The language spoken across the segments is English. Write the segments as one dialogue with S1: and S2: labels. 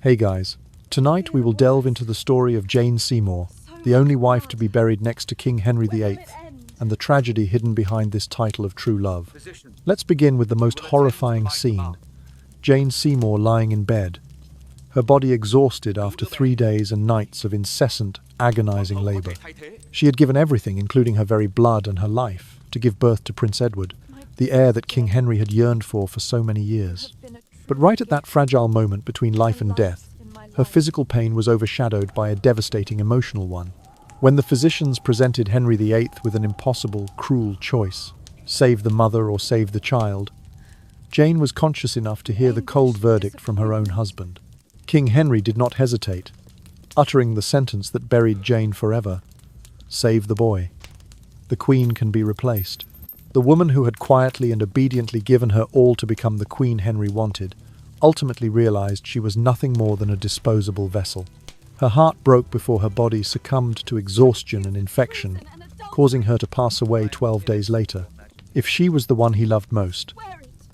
S1: Hey guys, tonight we will delve into the story of Jane Seymour, the only wife to be buried next to King Henry VIII, and the tragedy hidden behind this title of true love. Let's begin with the most horrifying scene. Jane Seymour lying in bed, her body exhausted after 3 days and nights of incessant, agonizing labor. She had given everything, including her very blood and her life, to give birth to Prince Edward, the heir that King Henry had yearned for so many years. But right at that fragile moment between life and death, her physical pain was overshadowed by a devastating emotional one. When the physicians presented Henry VIII with an impossible, cruel choice, save the mother or save the child, Jane was conscious enough to hear the cold verdict from her own husband. King Henry did not hesitate, uttering the sentence that buried Jane forever: "Save the boy. The Queen can be replaced." The woman who had quietly and obediently given her all to become the Queen Henry wanted, ultimately realized she was nothing more than a disposable vessel. Her heart broke before her body succumbed to exhaustion and infection, causing her to pass away 12 days later. If she was the one he loved most,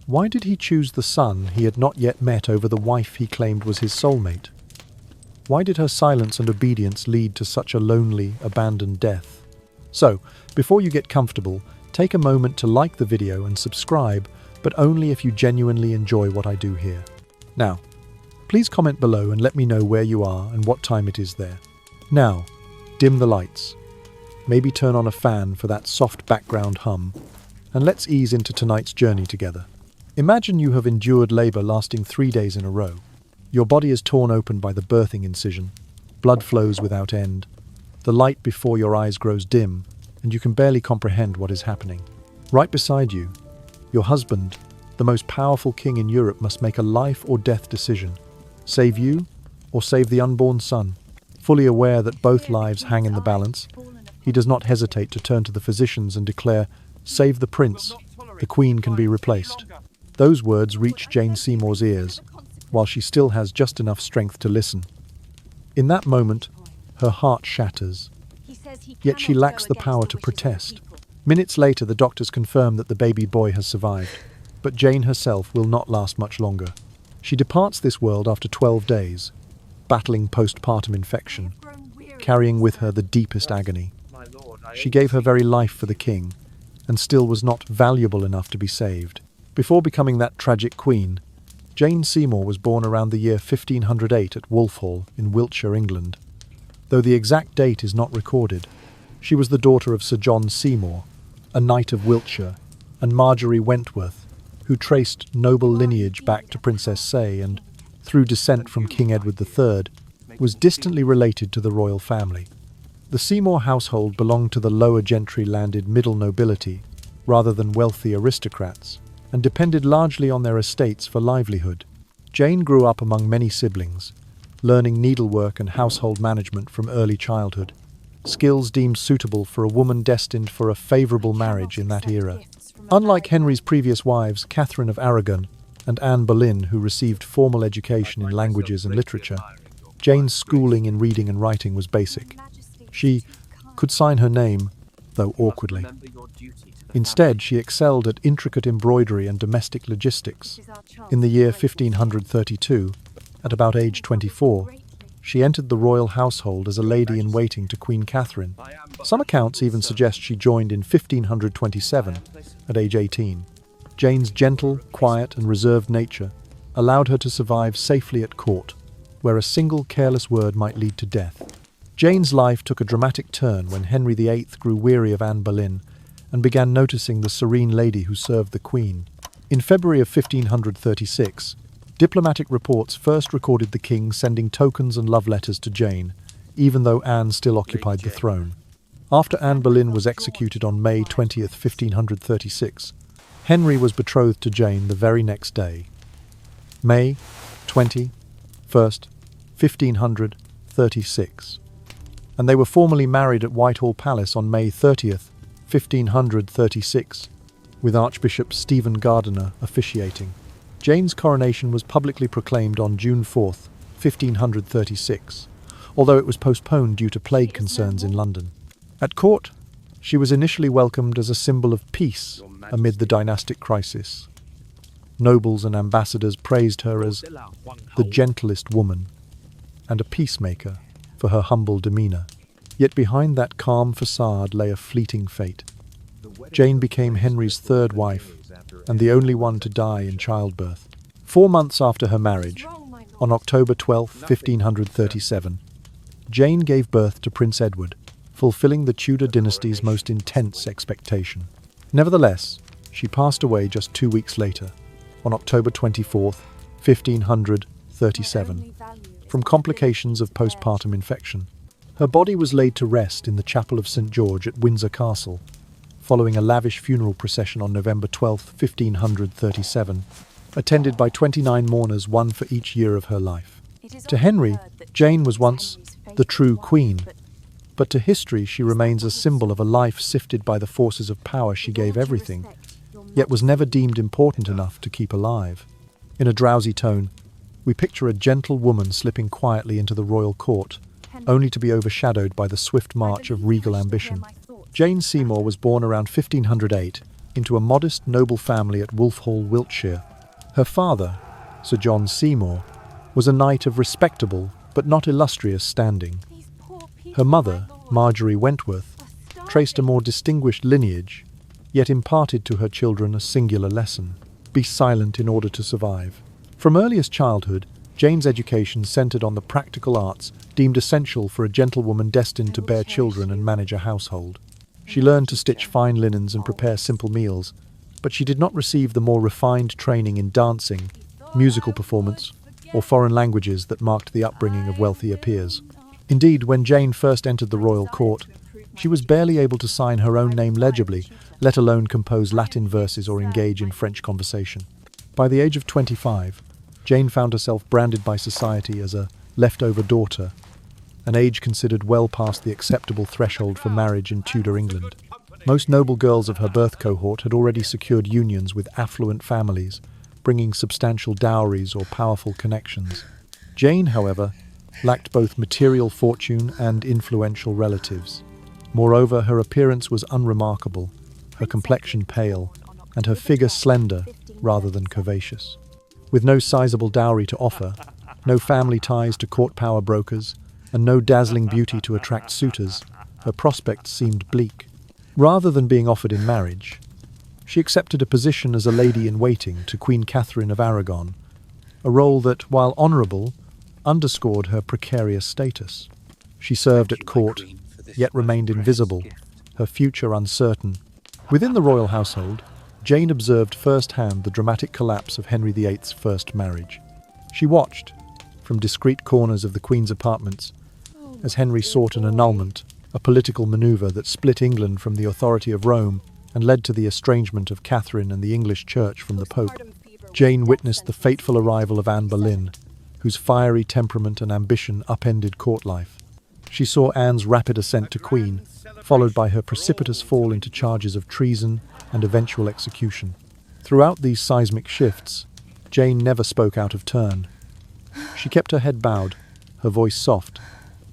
S1: why did he choose the son he had not yet met over the wife he claimed was his soulmate? Why did her silence and obedience lead to such a lonely, abandoned death? So, before you get comfortable, take a moment to like the video and subscribe, but only if you genuinely enjoy what I do here. Now, please comment below and let me know where you are and what time it is there. Now, dim the lights. Maybe turn on a fan for that soft background hum, and let's ease into tonight's journey together. Imagine you have endured labor lasting 3 days in a row. Your body is torn open by the birthing incision. Blood flows without end. The light before your eyes grows dim, and you can barely comprehend what is happening. Right beside you, your husband, the most powerful king in Europe, must make a life or death decision. Save you, or save the unborn son? Fully aware that both lives hang in the balance, he does not hesitate to turn to the physicians and declare, "Save the prince, the Queen can be replaced." Those words reach Jane Seymour's ears, while she still has just enough strength to listen. In that moment, her heart shatters, yet she lacks the power to protest. Minutes later, the doctors confirm that the baby boy has survived, but Jane herself will not last much longer. She departs this world after 12 days, battling postpartum infection, carrying with her the deepest agony. She gave her very life for the king, and still was not valuable enough to be saved. Before becoming that tragic queen, Jane Seymour was born around the year 1508 at Wolfhall in Wiltshire, England. Though the exact date is not recorded, she was the daughter of Sir John Seymour, a knight of Wiltshire, and Marjorie Wentworth, who traced noble lineage back to Princess Say and, through descent from King Edward III, was distantly related to the royal family. The Seymour household belonged to the lower gentry landed middle nobility, rather than wealthy aristocrats, and depended largely on their estates for livelihood. Jane grew up among many siblings, learning needlework and household management from early childhood, skills deemed suitable for a woman destined for a favourable marriage in that era. Unlike Henry's previous wives, Catherine of Aragon and Anne Boleyn, who received formal education in languages and literature, Jane's schooling in reading and writing was basic. She could sign her name, though awkwardly. Instead, she excelled at intricate embroidery and domestic logistics. In the year 1532, at about age 24, she entered the royal household as a lady-in-waiting to Queen Catherine. Some accounts even suggest she joined in 1527, at age 18. Jane's gentle, quiet and reserved nature allowed her to survive safely at court, where a single careless word might lead to death. Jane's life took a dramatic turn when Henry VIII grew weary of Anne Boleyn and began noticing the serene lady who served the Queen. In February of 1536, diplomatic reports first recorded the king sending tokens and love letters to Jane, even though Anne still occupied the throne. After Anne Boleyn was executed on May 20th, 1536, Henry was betrothed to Jane the very next day. May 21st, 1536. And they were formally married at Whitehall Palace on May 30th, 1536, with Archbishop Stephen Gardiner officiating. Jane's coronation was publicly proclaimed on June 4th, 1536, although it was postponed due to plague concerns in London. At court, she was initially welcomed as a symbol of peace amid the dynastic crisis. Nobles and ambassadors praised her as the gentlest woman and a peacemaker for her humble demeanour. Yet behind that calm facade lay a fleeting fate. Jane became Henry's third wife and the only one to die in childbirth. 4 months after her marriage, on October 12, 1537, Jane gave birth to Prince Edward, fulfilling the Tudor dynasty's most intense expectation. Nevertheless, she passed away just 2 weeks later, on October 24, 1537, from complications of postpartum infection. Her body was laid to rest in the chapel of St. George at Windsor Castle, following a lavish funeral procession on November 12, 1537, attended by 29 mourners, one for each year of her life. To Henry, Jane was once the true queen, but to history she remains a symbol of a life sifted by the forces of power. She gave everything, yet was never deemed important enough to keep alive. In a drowsy tone, we picture a gentle woman slipping quietly into the royal court, only to be overshadowed by the swift march of regal ambition. Jane Seymour was born around 1508 into a modest, noble family at Wolfhall, Wiltshire. Her father, Sir John Seymour, was a knight of respectable but not illustrious standing. Her mother, Marjorie Wentworth, traced a more distinguished lineage, yet imparted to her children a singular lesson: be silent in order to survive. From earliest childhood, Jane's education centered on the practical arts deemed essential for a gentlewoman destined to bear children and manage a household. She learned to stitch fine linens and prepare simple meals, but she did not receive the more refined training in dancing, musical performance, or foreign languages that marked the upbringing of wealthier peers. Indeed, when Jane first entered the royal court, she was barely able to sign her own name legibly, let alone compose Latin verses or engage in French conversation. By the age of 25, Jane found herself branded by society as a leftover daughter, an age considered well past the acceptable threshold for marriage in Tudor England. Most noble girls of her birth cohort had already secured unions with affluent families, bringing substantial dowries or powerful connections. Jane, however, lacked both material fortune and influential relatives. Moreover, her appearance was unremarkable, her complexion pale, and her figure slender rather than curvaceous. With no sizable dowry to offer, no family ties to court power brokers, and no dazzling beauty to attract suitors, her prospects seemed bleak. Rather than being offered in marriage, she accepted a position as a lady-in-waiting to Queen Catherine of Aragon, a role that, while honourable, underscored her precarious status. She served at court, yet remained invisible, her future uncertain. Within the royal household, Jane observed firsthand the dramatic collapse of Henry VIII's first marriage. She watched, from discreet corners of the Queen's apartments, as Henry sought an annulment, a political manoeuvre that split England from the authority of Rome and led to the estrangement of Catherine and the English Church from the Pope. Jane witnessed the fateful arrival of Anne Boleyn, whose fiery temperament and ambition upended court life. She saw Anne's rapid ascent to Queen, followed by her precipitous fall into charges of treason and eventual execution. Throughout these seismic shifts, Jane never spoke out of turn. She kept her head bowed, her voice soft,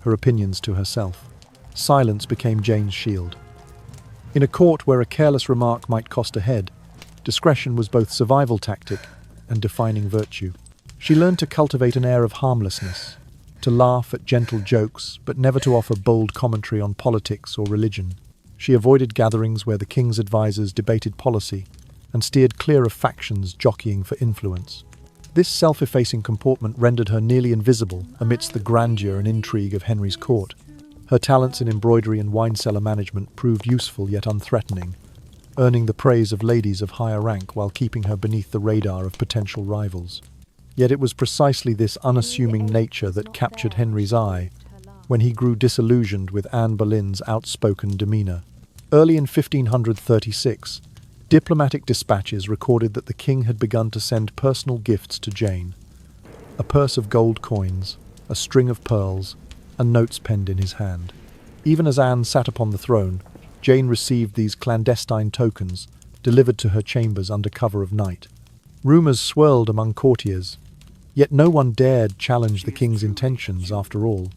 S1: her opinions to herself. Silence became Jane's shield. In a court where a careless remark might cost a head, discretion was both survival tactic and defining virtue. She learned to cultivate an air of harmlessness, to laugh at gentle jokes, but never to offer bold commentary on politics or religion. She avoided gatherings where the king's advisors debated policy and steered clear of factions jockeying for influence. This self-effacing comportment rendered her nearly invisible amidst the grandeur and intrigue of Henry's court. Her talents in embroidery and wine cellar management proved useful yet unthreatening, earning the praise of ladies of higher rank while keeping her beneath the radar of potential rivals. Yet it was precisely this unassuming nature that captured Henry's eye when he grew disillusioned with Anne Boleyn's outspoken demeanour. Early in 1536, diplomatic dispatches recorded that the king had begun to send personal gifts to Jane: a purse of gold coins, a string of pearls, and notes penned in his hand. Even as Anne sat upon the throne, Jane received these clandestine tokens, delivered to her chambers under cover of night. Rumours swirled among courtiers, yet no one dared challenge the king's intentions after all.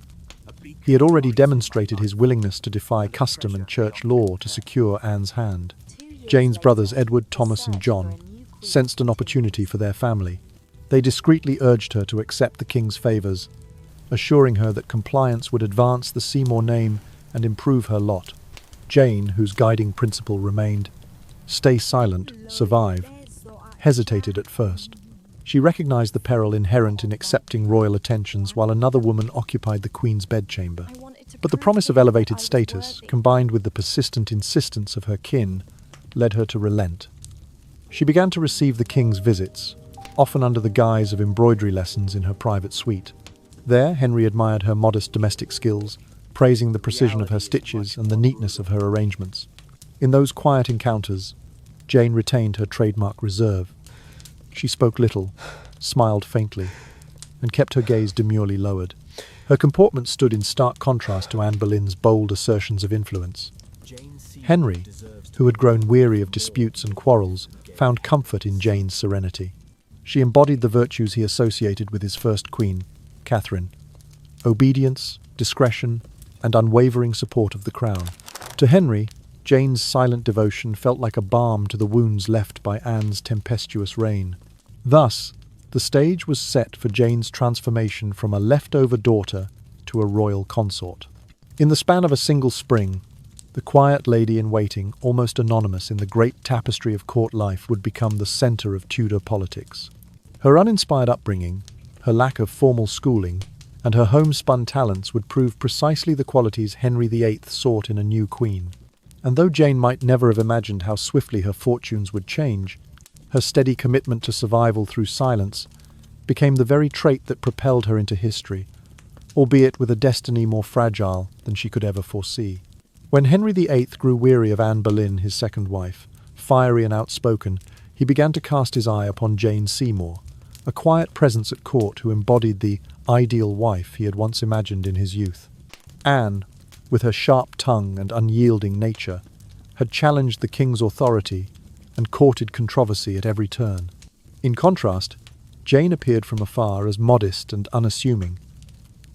S1: He had already demonstrated his willingness to defy custom and church law to secure Anne's hand. Jane's brothers Edward, Thomas and John sensed an opportunity for their family. They discreetly urged her to accept the king's favours, assuring her that compliance would advance the Seymour name and improve her lot. Jane, whose guiding principle remained, "Stay silent, survive," hesitated at first. She recognized the peril inherent in accepting royal attentions while another woman occupied the Queen's bedchamber. But the promise of elevated status, combined with the persistent insistence of her kin, led her to relent. She began to receive the king's visits, often under the guise of embroidery lessons in her private suite. There, Henry admired her modest domestic skills, praising the precision of her stitches and the neatness of her arrangements. In those quiet encounters, Jane retained her trademark reserve. She spoke little, smiled faintly, and kept her gaze demurely lowered. Her comportment stood in stark contrast to Anne Boleyn's bold assertions of influence. Henry, who had grown weary of disputes and quarrels, found comfort in Jane's serenity. She embodied the virtues he associated with his first queen, Catherine: obedience, discretion, and unwavering support of the crown. To Henry, Jane's silent devotion felt like a balm to the wounds left by Anne's tempestuous reign. Thus, the stage was set for Jane's transformation from a leftover daughter to a royal consort. In the span of a single spring, the quiet lady-in-waiting, almost anonymous in the great tapestry of court life, would become the centre of Tudor politics. Her uninspired upbringing, her lack of formal schooling, and her homespun talents would prove precisely the qualities Henry VIII sought in a new queen. And though Jane might never have imagined how swiftly her fortunes would change, her steady commitment to survival through silence became the very trait that propelled her into history, albeit with a destiny more fragile than she could ever foresee. When Henry VIII grew weary of Anne Boleyn, his second wife, fiery and outspoken, he began to cast his eye upon Jane Seymour, a quiet presence at court who embodied the ideal wife he had once imagined in his youth. Anne, with her sharp tongue and unyielding nature, had challenged the king's authority and courted controversy at every turn. In contrast, Jane appeared from afar as modest and unassuming,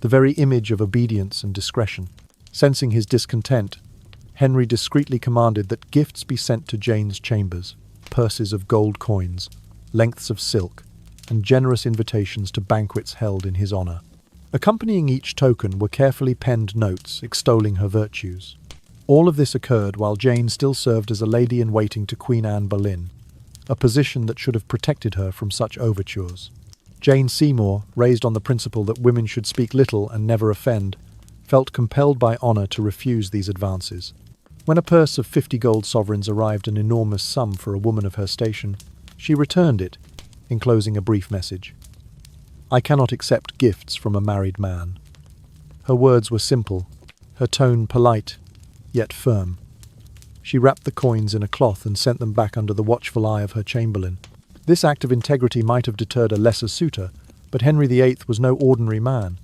S1: the very image of obedience and discretion. Sensing his discontent, Henry discreetly commanded that gifts be sent to Jane's chambers: purses of gold coins, lengths of silk, and generous invitations to banquets held in his honour. Accompanying each token were carefully penned notes extolling her virtues. All of this occurred while Jane still served as a lady-in-waiting to Queen Anne Boleyn, a position that should have protected her from such overtures. Jane Seymour, raised on the principle that women should speak little and never offend, felt compelled by honour to refuse these advances. When a purse of 50 gold sovereigns arrived, an enormous sum for a woman of her station, she returned it, enclosing a brief message: "I cannot accept gifts from a married man." Her words were simple, her tone polite, yet firm. She wrapped the coins in a cloth and sent them back under the watchful eye of her chamberlain. This act of integrity might have deterred a lesser suitor, but Henry VIII was no ordinary man.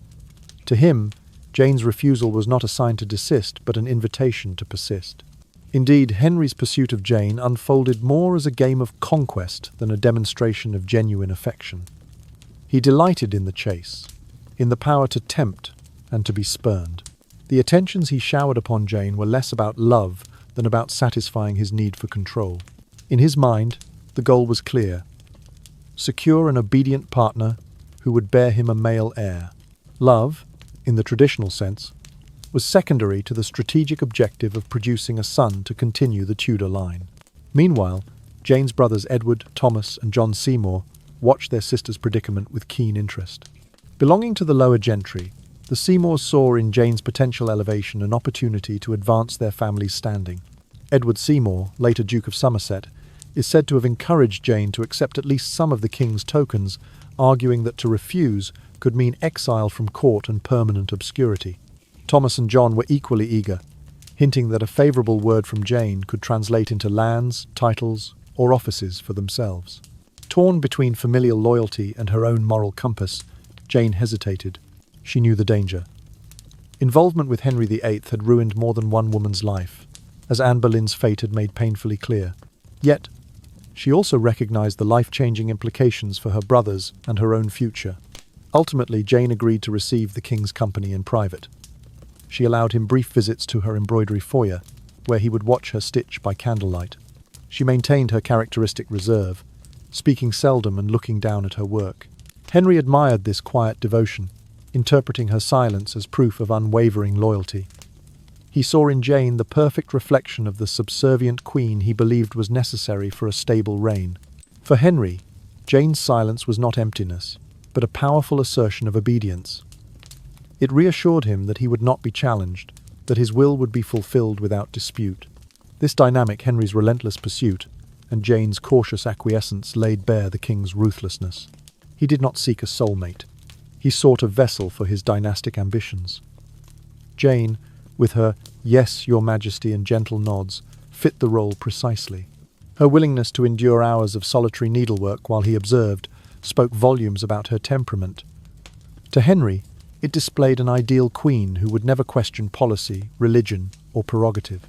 S1: To him, Jane's refusal was not a sign to desist, but an invitation to persist. Indeed, Henry's pursuit of Jane unfolded more as a game of conquest than a demonstration of genuine affection. He delighted in the chase, in the power to tempt and to be spurned. The attentions he showered upon Jane were less about love than about satisfying his need for control. In his mind, the goal was clear: secure an obedient partner who would bear him a male heir. Love, in the traditional sense, was secondary to the strategic objective of producing a son to continue the Tudor line. Meanwhile, Jane's brothers Edward, Thomas, and John Seymour watched their sister's predicament with keen interest. Belonging to the lower gentry, the Seymours saw in Jane's potential elevation an opportunity to advance their family's standing. Edward Seymour, later Duke of Somerset, is said to have encouraged Jane to accept at least some of the king's tokens, arguing that to refuse could mean exile from court and permanent obscurity. Thomas and John were equally eager, hinting that a favourable word from Jane could translate into lands, titles, or offices for themselves. Torn between familial loyalty and her own moral compass, Jane hesitated. She knew the danger. Involvement with Henry VIII had ruined more than one woman's life, as Anne Boleyn's fate had made painfully clear. Yet, she also recognised the life-changing implications for her brothers and her own future. Ultimately, Jane agreed to receive the king's company in private. She allowed him brief visits to her embroidery foyer, where he would watch her stitch by candlelight. She maintained her characteristic reserve, speaking seldom and looking down at her work. Henry admired this quiet devotion, interpreting her silence as proof of unwavering loyalty. He saw in Jane the perfect reflection of the subservient queen he believed was necessary for a stable reign. For Henry, Jane's silence was not emptiness, but a powerful assertion of obedience. It reassured him that he would not be challenged, that his will would be fulfilled without dispute. This dynamic, Henry's relentless pursuit and Jane's cautious acquiescence, laid bare the king's ruthlessness. He did not seek a soulmate. He sought a vessel for his dynastic ambitions. Jane, with her "Yes, Your Majesty" and gentle nods, fit the role precisely. Her willingness to endure hours of solitary needlework while he observed spoke volumes about her temperament. To Henry, it displayed an ideal queen who would never question policy, religion, or prerogative.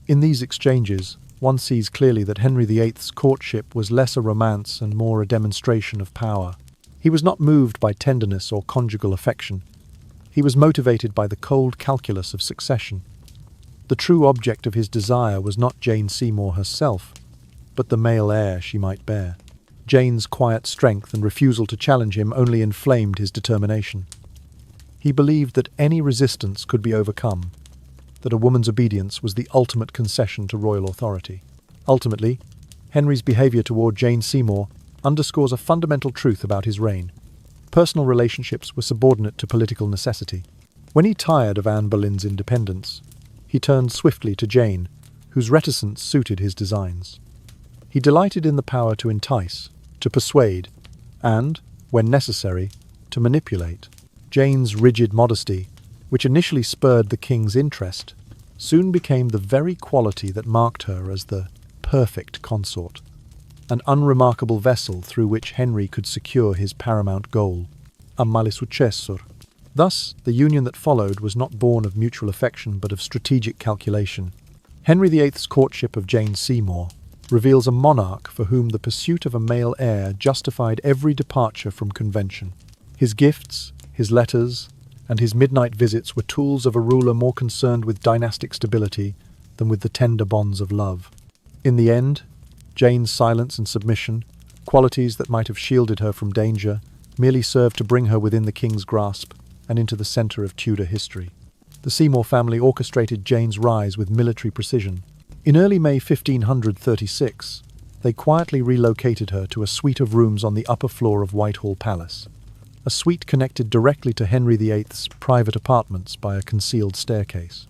S1: In these exchanges, one sees clearly that Henry VIII's courtship was less a romance and more a demonstration of power. He was not moved by tenderness or conjugal affection. He was motivated by the cold calculus of succession. The true object of his desire was not Jane Seymour herself, but the male heir she might bear. Jane's quiet strength and refusal to challenge him only inflamed his determination. He believed that any resistance could be overcome, that a woman's obedience was the ultimate concession to royal authority. Ultimately, Henry's behavior toward Jane Seymour underscores a fundamental truth about his reign. Personal relationships were subordinate to political necessity. When he tired of Anne Boleyn's independence, he turned swiftly to Jane, whose reticence suited his designs. He delighted in the power to entice, to persuade, and, when necessary, to manipulate. Jane's rigid modesty, which initially spurred the king's interest, soon became the very quality that marked her as the perfect consort, an unremarkable vessel through which Henry could secure his paramount goal, a male successor. Thus, the union that followed was not born of mutual affection but of strategic calculation. Henry VIII's courtship of Jane Seymour reveals a monarch for whom the pursuit of a male heir justified every departure from convention. His gifts, his letters, and his midnight visits were tools of a ruler more concerned with dynastic stability than with the tender bonds of love. In the end, Jane's silence and submission, qualities that might have shielded her from danger, merely served to bring her within the king's grasp and into the centre of Tudor history. The Seymour family orchestrated Jane's rise with military precision. In early May 1536, they quietly relocated her to a suite of rooms on the upper floor of Whitehall Palace, a suite connected directly to Henry VIII's private apartments by a concealed staircase.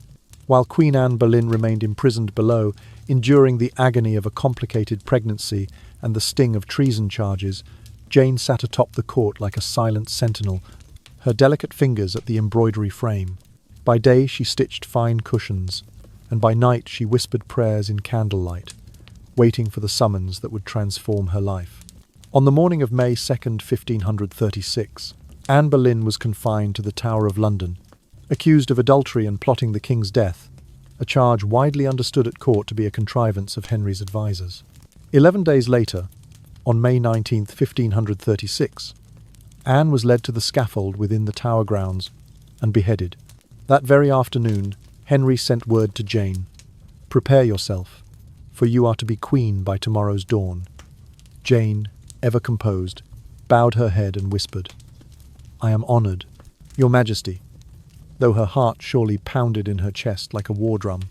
S1: While Queen Anne Boleyn remained imprisoned below, enduring the agony of a complicated pregnancy and the sting of treason charges, Jane sat atop the court like a silent sentinel, her delicate fingers at the embroidery frame. By day she stitched fine cushions, and by night she whispered prayers in candlelight, waiting for the summons that would transform her life. On the morning of May 2nd, 1536, Anne Boleyn was confined to the Tower of London, accused of adultery and plotting the king's death, a charge widely understood at court to be a contrivance of Henry's advisers. 11 days later, on May 19th, 1536, Anne was led to the scaffold within the Tower grounds and beheaded. That very afternoon, Henry sent word to Jane, "Prepare yourself, for you are to be queen by tomorrow's dawn." Jane, ever composed, bowed her head and whispered, "I am honoured, Your Majesty," though her heart surely pounded in her chest like a war drum.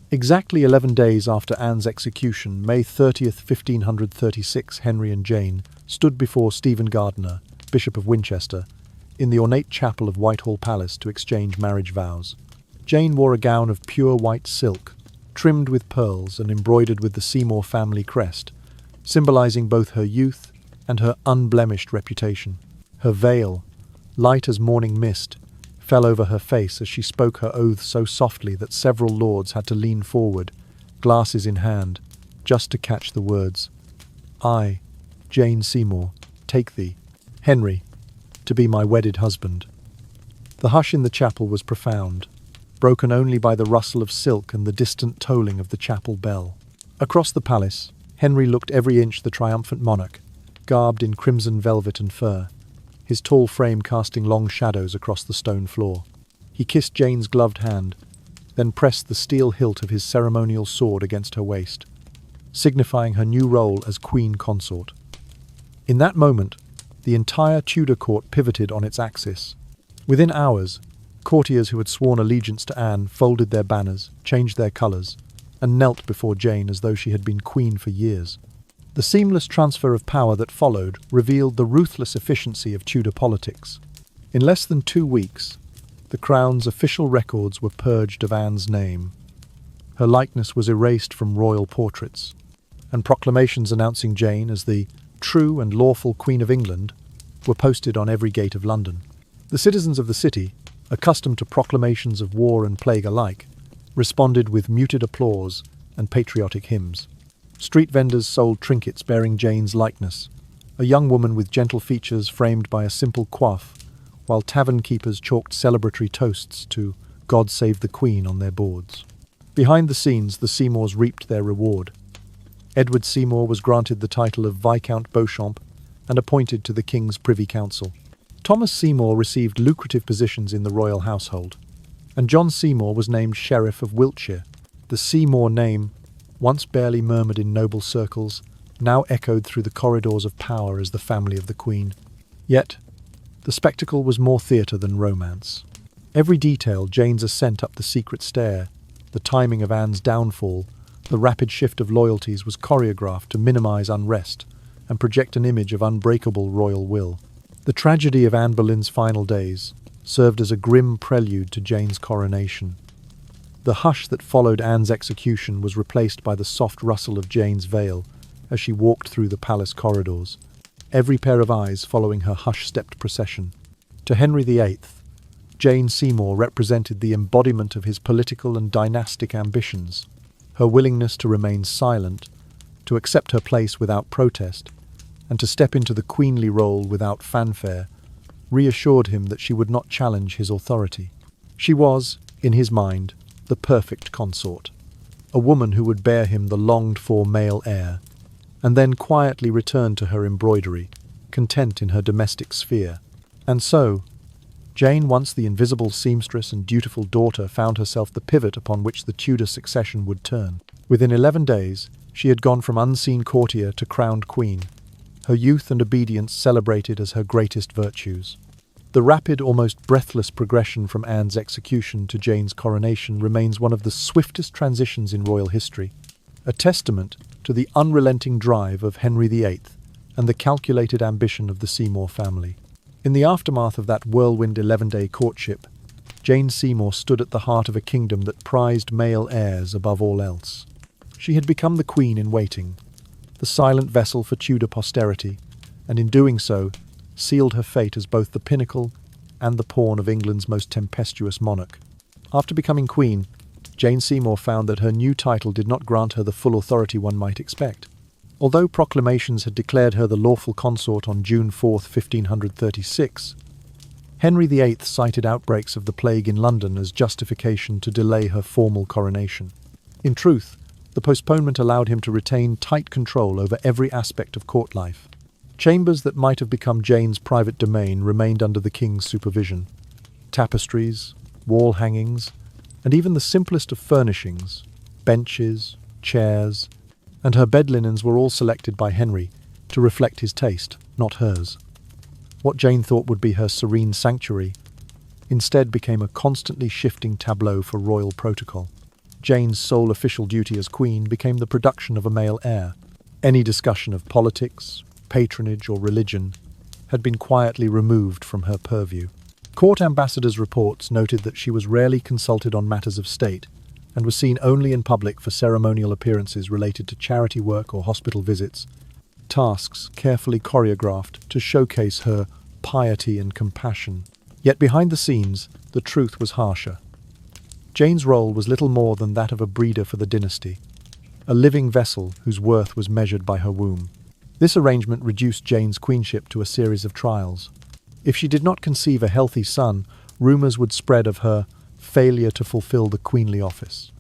S1: Exactly 11 days after Anne's execution, May 30th, 1536, Henry and Jane stood before Stephen Gardiner, Bishop of Winchester, in the ornate chapel of Whitehall Palace to exchange marriage vows. Jane wore a gown of pure white silk, trimmed with pearls and embroidered with the Seymour family crest, symbolizing both her youth and her unblemished reputation. Her veil, light as morning mist, fell over her face as she spoke her oath so softly that several lords had to lean forward, glasses in hand, just to catch the words, "I, Jane Seymour, take thee, Henry, to be my wedded husband." The hush in the chapel was profound, broken only by the rustle of silk and the distant tolling of the chapel bell. Across the palace, Henry looked every inch the triumphant monarch, garbed in crimson velvet and fur, his tall frame casting long shadows across the stone floor. He kissed Jane's gloved hand, then pressed the steel hilt of his ceremonial sword against her waist, signifying her new role as queen consort. In that moment, the entire Tudor court pivoted on its axis. Within hours, courtiers who had sworn allegiance to Anne folded their banners, changed their colours, and knelt before Jane as though she had been queen for years. The seamless transfer of power that followed revealed the ruthless efficiency of Tudor politics. In less than 2 weeks, the Crown's official records were purged of Anne's name. Her likeness was erased from royal portraits, and proclamations announcing Jane as the true and lawful Queen of England were posted on every gate of London. The citizens of the city, accustomed to proclamations of war and plague alike, responded with muted applause and patriotic hymns. Street vendors sold trinkets bearing Jane's likeness, a young woman with gentle features framed by a simple coif, while tavern keepers chalked celebratory toasts to "God Save the Queen" on their boards. Behind the scenes, the Seymours reaped their reward. Edward Seymour was granted the title of Viscount Beauchamp and appointed to the King's Privy Council. Thomas Seymour received lucrative positions in the royal household, and John Seymour was named Sheriff of Wiltshire. The Seymour name, once barely murmured in noble circles, now echoed through the corridors of power as the family of the Queen. Yet, the spectacle was more theatre than romance. Every detail, Jane's ascent up the secret stair, the timing of Anne's downfall, the rapid shift of loyalties was choreographed to minimise unrest and project an image of unbreakable royal will. The tragedy of Anne Boleyn's final days served as a grim prelude to Jane's coronation. The hush that followed Anne's execution was replaced by the soft rustle of Jane's veil as she walked through the palace corridors, every pair of eyes following her hush-stepped procession. To Henry VIII, Jane Seymour represented the embodiment of his political and dynastic ambitions. Her willingness to remain silent, to accept her place without protest, and to step into the queenly role without fanfare, reassured him that she would not challenge his authority. She was, in his mind, the perfect consort, a woman who would bear him the longed-for male heir, and then quietly return to her embroidery, content in her domestic sphere. And so, Jane, once the invisible seamstress and dutiful daughter, found herself the pivot upon which the Tudor succession would turn. Within 11 days, she had gone from unseen courtier to crowned queen, her youth and obedience celebrated as her greatest virtues. The rapid, almost breathless progression from Anne's execution to Jane's coronation remains one of the swiftest transitions in royal history, a testament to the unrelenting drive of Henry VIII and the calculated ambition of the Seymour family. In the aftermath of that whirlwind 11-day courtship, Jane Seymour stood at the heart of a kingdom that prized male heirs above all else. She had become the queen in waiting, the silent vessel for Tudor posterity, and in doing so, sealed her fate as both the pinnacle and the pawn of England's most tempestuous monarch. After becoming queen, Jane Seymour found that her new title did not grant her the full authority one might expect. Although proclamations had declared her the lawful consort on June 4, 1536, Henry VIII cited outbreaks of the plague in London as justification to delay her formal coronation. In truth, the postponement allowed him to retain tight control over every aspect of court life. Chambers that might have become Jane's private domain remained under the king's supervision. Tapestries, wall hangings, and even the simplest of furnishings, benches, chairs, and her bed linens were all selected by Henry to reflect his taste, not hers. What Jane thought would be her serene sanctuary instead became a constantly shifting tableau for royal protocol. Jane's sole official duty as queen became the production of a male heir. Any discussion of politics, patronage, or religion had been quietly removed from her purview. Court ambassadors' reports noted that she was rarely consulted on matters of state and was seen only in public for ceremonial appearances related to charity work or hospital visits, tasks carefully choreographed to showcase her piety and compassion. Yet behind the scenes, the truth was harsher. Jane's role was little more than that of a breeder for the dynasty, a living vessel whose worth was measured by her womb. This arrangement reduced Jane's queenship to a series of trials. If she did not conceive a healthy son, rumours would spread of her failure to fulfill the queenly office.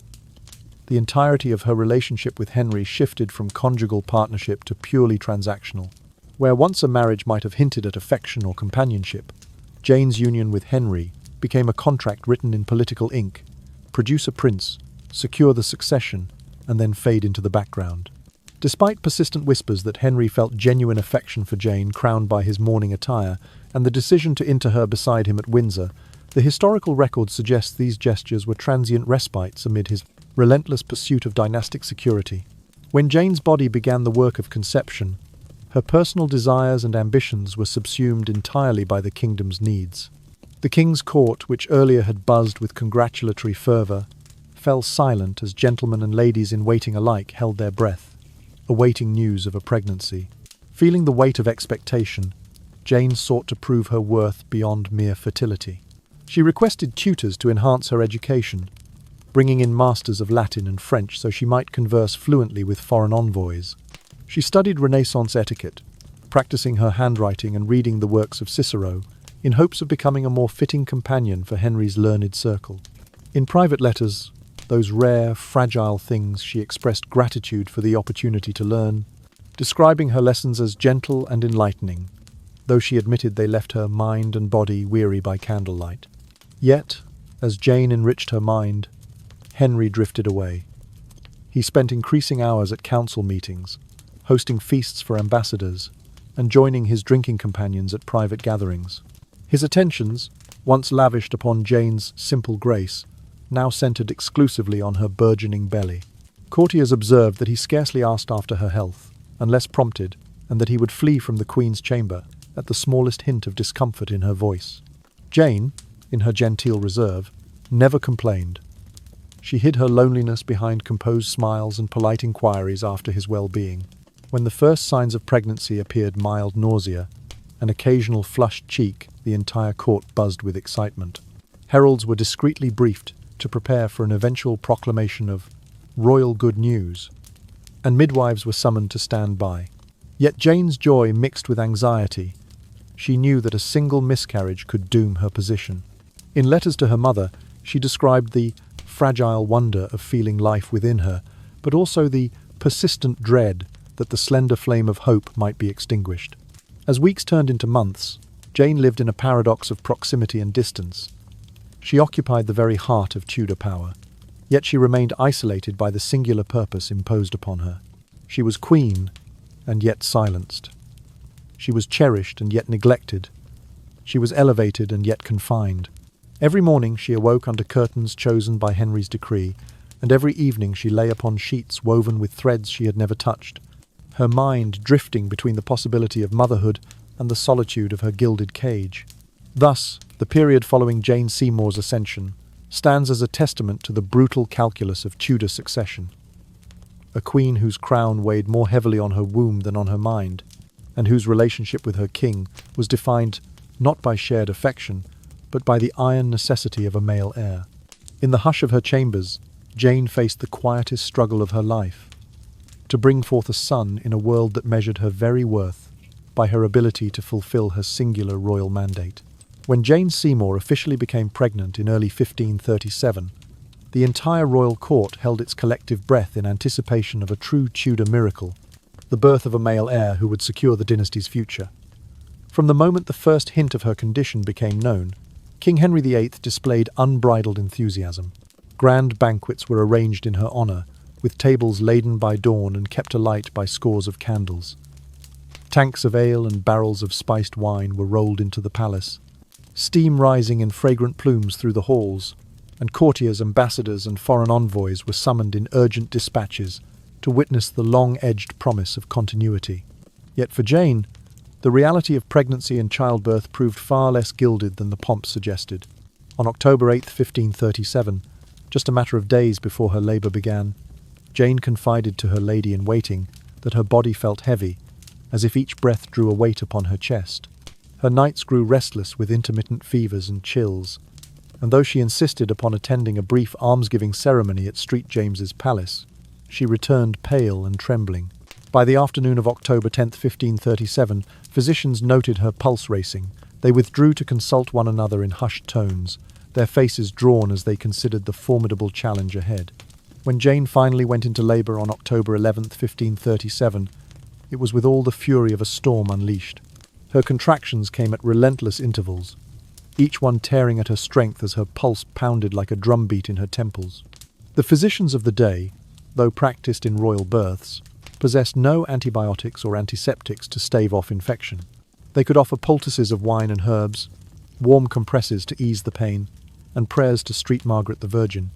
S1: The entirety of her relationship with Henry shifted from conjugal partnership to purely transactional. Where once a marriage might have hinted at affection or companionship, Jane's union with Henry became a contract written in political ink: produce a prince, secure the succession, and then fade into the background. Despite persistent whispers that Henry felt genuine affection for Jane crowned by his mourning attire, and the decision to inter her beside him at Windsor, the historical record suggests these gestures were transient respites amid his relentless pursuit of dynastic security. When Jane's body began the work of conception, her personal desires and ambitions were subsumed entirely by the kingdom's needs. The king's court, which earlier had buzzed with congratulatory fervour, fell silent as gentlemen and ladies in waiting alike held their breath, awaiting news of a pregnancy. Feeling the weight of expectation, Jane sought to prove her worth beyond mere fertility. She requested tutors to enhance her education, bringing in masters of Latin and French so she might converse fluently with foreign envoys. She studied Renaissance etiquette, practicing her handwriting and reading the works of Cicero, in hopes of becoming a more fitting companion for Henry's learned circle. In private letters, those rare, fragile things, she expressed gratitude for the opportunity to learn, describing her lessons as gentle and enlightening, though she admitted they left her mind and body weary by candlelight. Yet, as Jane enriched her mind, Henry drifted away. He spent increasing hours at council meetings, hosting feasts for ambassadors, and joining his drinking companions at private gatherings. His attentions, once lavished upon Jane's simple grace, now centered exclusively on her burgeoning belly. Courtiers observed that he scarcely asked after her health, unless prompted, and that he would flee from the Queen's chamber at the smallest hint of discomfort in her voice. Jane, in her genteel reserve, never complained. She hid her loneliness behind composed smiles and polite inquiries after his well-being. When the first signs of pregnancy appeared, mild nausea, an occasional flushed cheek, the entire court buzzed with excitement. Heralds were discreetly briefed to prepare for an eventual proclamation of royal good news, and midwives were summoned to stand by. Yet Jane's joy mixed with anxiety. She knew that a single miscarriage could doom her position. In letters to her mother, she described the fragile wonder of feeling life within her, but also the persistent dread that the slender flame of hope might be extinguished. As weeks turned into months, Jane lived in a paradox of proximity and distance. She occupied the very heart of Tudor power, yet she remained isolated by the singular purpose imposed upon her. She was queen, and yet silenced. She was cherished and yet neglected. She was elevated and yet confined. Every morning she awoke under curtains chosen by Henry's decree, and every evening she lay upon sheets woven with threads she had never touched, her mind drifting between the possibility of motherhood and the solitude of her gilded cage. Thus, the period following Jane Seymour's ascension stands as a testament to the brutal calculus of Tudor succession. A queen whose crown weighed more heavily on her womb than on her mind, and whose relationship with her king was defined not by shared affection, but by the iron necessity of a male heir. In the hush of her chambers, Jane faced the quietest struggle of her life, to bring forth a son in a world that measured her very worth by her ability to fulfill her singular royal mandate. When Jane Seymour officially became pregnant in early 1537, the entire royal court held its collective breath in anticipation of a true Tudor miracle, the birth of a male heir who would secure the dynasty's future. From the moment the first hint of her condition became known, King Henry VIII displayed unbridled enthusiasm. Grand banquets were arranged in her honour, with tables laden by dawn and kept alight by scores of candles. Tanks of ale and barrels of spiced wine were rolled into the palace, steam rising in fragrant plumes through the halls, and courtiers, ambassadors, and foreign envoys were summoned in urgent dispatches to witness the long-edged promise of continuity. Yet for Jane, the reality of pregnancy and childbirth proved far less gilded than the pomp suggested. On October 8, 1537, just a matter of days before her labour began, Jane confided to her lady-in-waiting that her body felt heavy, as if each breath drew a weight upon her chest. Her nights grew restless with intermittent fevers and chills, and though she insisted upon attending a brief almsgiving ceremony at St. James's Palace, she returned pale and trembling. By the afternoon of October 10, 1537, physicians noted her pulse racing. They withdrew to consult one another in hushed tones, their faces drawn as they considered the formidable challenge ahead. When Jane finally went into labour on October 11, 1537, it was with all the fury of a storm unleashed. Her contractions came at relentless intervals, each one tearing at her strength as her pulse pounded like a drumbeat in her temples. The physicians of the day, though practised in royal births, possessed no antibiotics or antiseptics to stave off infection. They could offer poultices of wine and herbs, warm compresses to ease the pain, and prayers to Street Margaret the Virgin.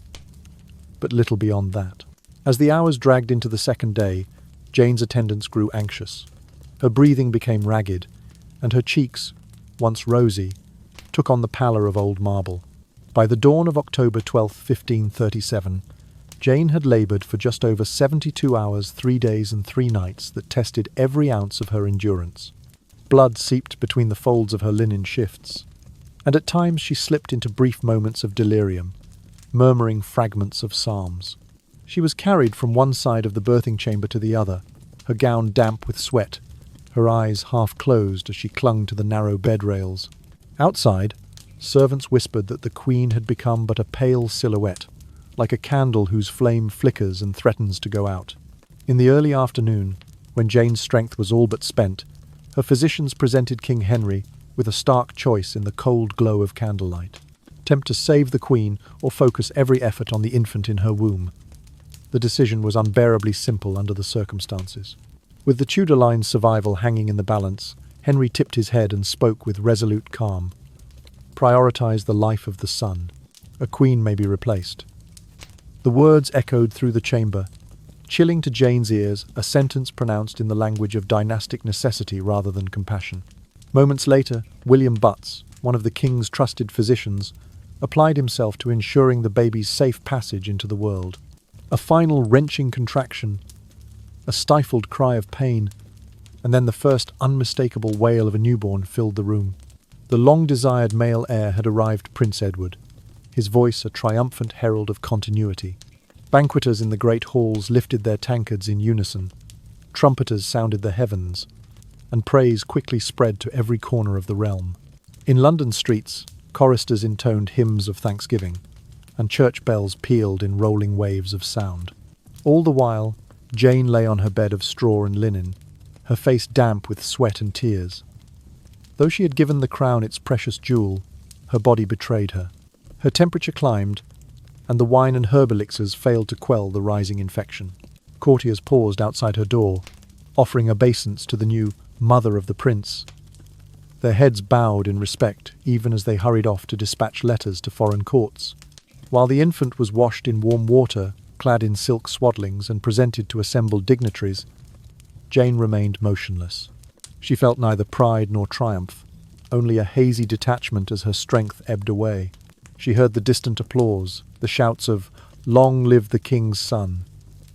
S1: But little beyond that. As the hours dragged into the second day, Jane's attendants grew anxious. Her breathing became ragged, and her cheeks, once rosy, took on the pallor of old marble. By the dawn of October 12, 1537, Jane had laboured for just over 72 hours, 3 days and 3 nights that tested every ounce of her endurance. Blood seeped between the folds of her linen shifts, and at times she slipped into brief moments of delirium, murmuring fragments of psalms. She was carried from one side of the birthing chamber to the other, her gown damp with sweat, her eyes half closed as she clung to the narrow bed rails. Outside, servants whispered that the Queen had become but a pale silhouette, like a candle whose flame flickers and threatens to go out. In the early afternoon, when Jane's strength was all but spent, her physicians presented King Henry with a stark choice in the cold glow of candlelight. Attempt to save the Queen or focus every effort on the infant in her womb. The decision was unbearably simple under the circumstances. With the Tudor line's survival hanging in the balance, Henry tipped his head and spoke with resolute calm. Prioritize the life of the son. A queen may be replaced. The words echoed through the chamber, chilling to Jane's ears, a sentence pronounced in the language of dynastic necessity rather than compassion. Moments later, William Butts, one of the king's trusted physicians, applied himself to ensuring the baby's safe passage into the world. A final wrenching contraction, a stifled cry of pain, and then the first unmistakable wail of a newborn filled the room. The long-desired male heir had arrived, Prince Edward, his voice a triumphant herald of continuity. Banqueters in the great halls lifted their tankards in unison. Trumpeters sounded the heavens, and praise quickly spread to every corner of the realm. In London streets, choristers intoned hymns of thanksgiving, and church bells pealed in rolling waves of sound. All the while, Jane lay on her bed of straw and linen, her face damp with sweat and tears. Though she had given the crown its precious jewel, her body betrayed her. Her temperature climbed, and the wine and herb elixirs failed to quell the rising infection. Courtiers paused outside her door, offering obeisance to the new mother of the prince. Their heads bowed in respect, even as they hurried off to dispatch letters to foreign courts. While the infant was washed in warm water, clad in silk swaddlings, and presented to assembled dignitaries, Jane remained motionless. She felt neither pride nor triumph, only a hazy detachment as her strength ebbed away. She heard the distant applause, the shouts of "Long live the King's son,"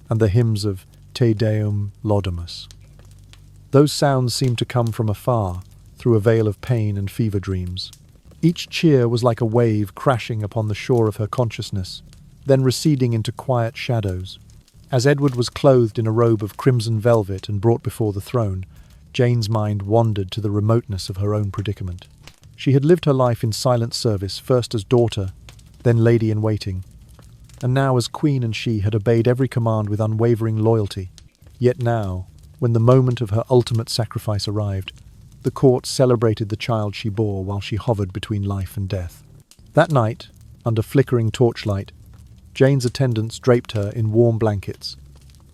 S1: and the hymns of Te Deum Laudamus. Those sounds seemed to come from afar, through a veil of pain and fever dreams. Each cheer was like a wave crashing upon the shore of her consciousness, then receding into quiet shadows. As Edward was clothed in a robe of crimson velvet and brought before the throne, Jane's mind wandered to the remoteness of her own predicament. She had lived her life in silent service, first as daughter, then lady-in-waiting, and now as queen, and she had obeyed every command with unwavering loyalty. Yet now, when the moment of her ultimate sacrifice arrived, the court celebrated the child she bore while she hovered between life and death. That night, under flickering torchlight, Jane's attendants draped her in warm blankets,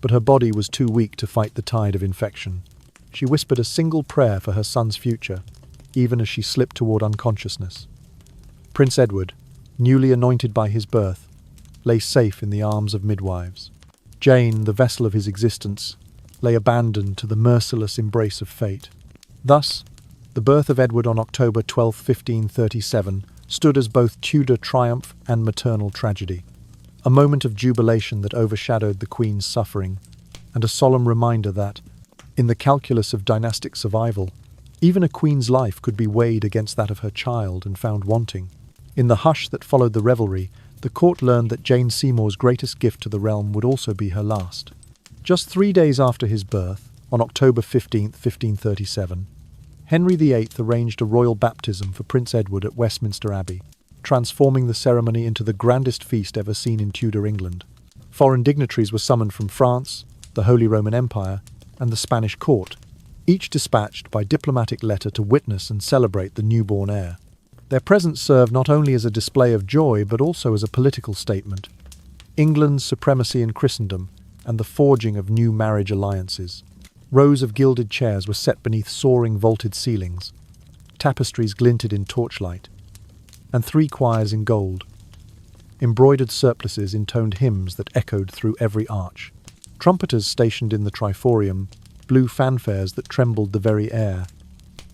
S1: but her body was too weak to fight the tide of infection. She whispered a single prayer for her son's future, even as she slipped toward unconsciousness. Prince Edward, newly anointed by his birth, lay safe in the arms of midwives. Jane, the vessel of his existence, lay abandoned to the merciless embrace of fate. Thus, the birth of Edward on October 12, 1537, stood as both Tudor triumph and maternal tragedy. A moment of jubilation that overshadowed the Queen's suffering, and a solemn reminder that, in the calculus of dynastic survival, even a queen's life could be weighed against that of her child and found wanting. In the hush that followed the revelry, the court learned that Jane Seymour's greatest gift to the realm would also be her last. Just 3 days after his birth, on October 15, 1537, Henry VIII arranged a royal baptism for Prince Edward at Westminster Abbey, transforming the ceremony into the grandest feast ever seen in Tudor England. Foreign dignitaries were summoned from France, the Holy Roman Empire, and the Spanish court, each dispatched by diplomatic letter to witness and celebrate the newborn heir. Their presence served not only as a display of joy but also as a political statement: England's supremacy in Christendom and the forging of new marriage alliances. Rows of gilded chairs were set beneath soaring vaulted ceilings. Tapestries glinted in torchlight, and 3 choirs in gold. Embroidered surplices intoned hymns that echoed through every arch. Trumpeters stationed in the triforium blew fanfares that trembled the very air,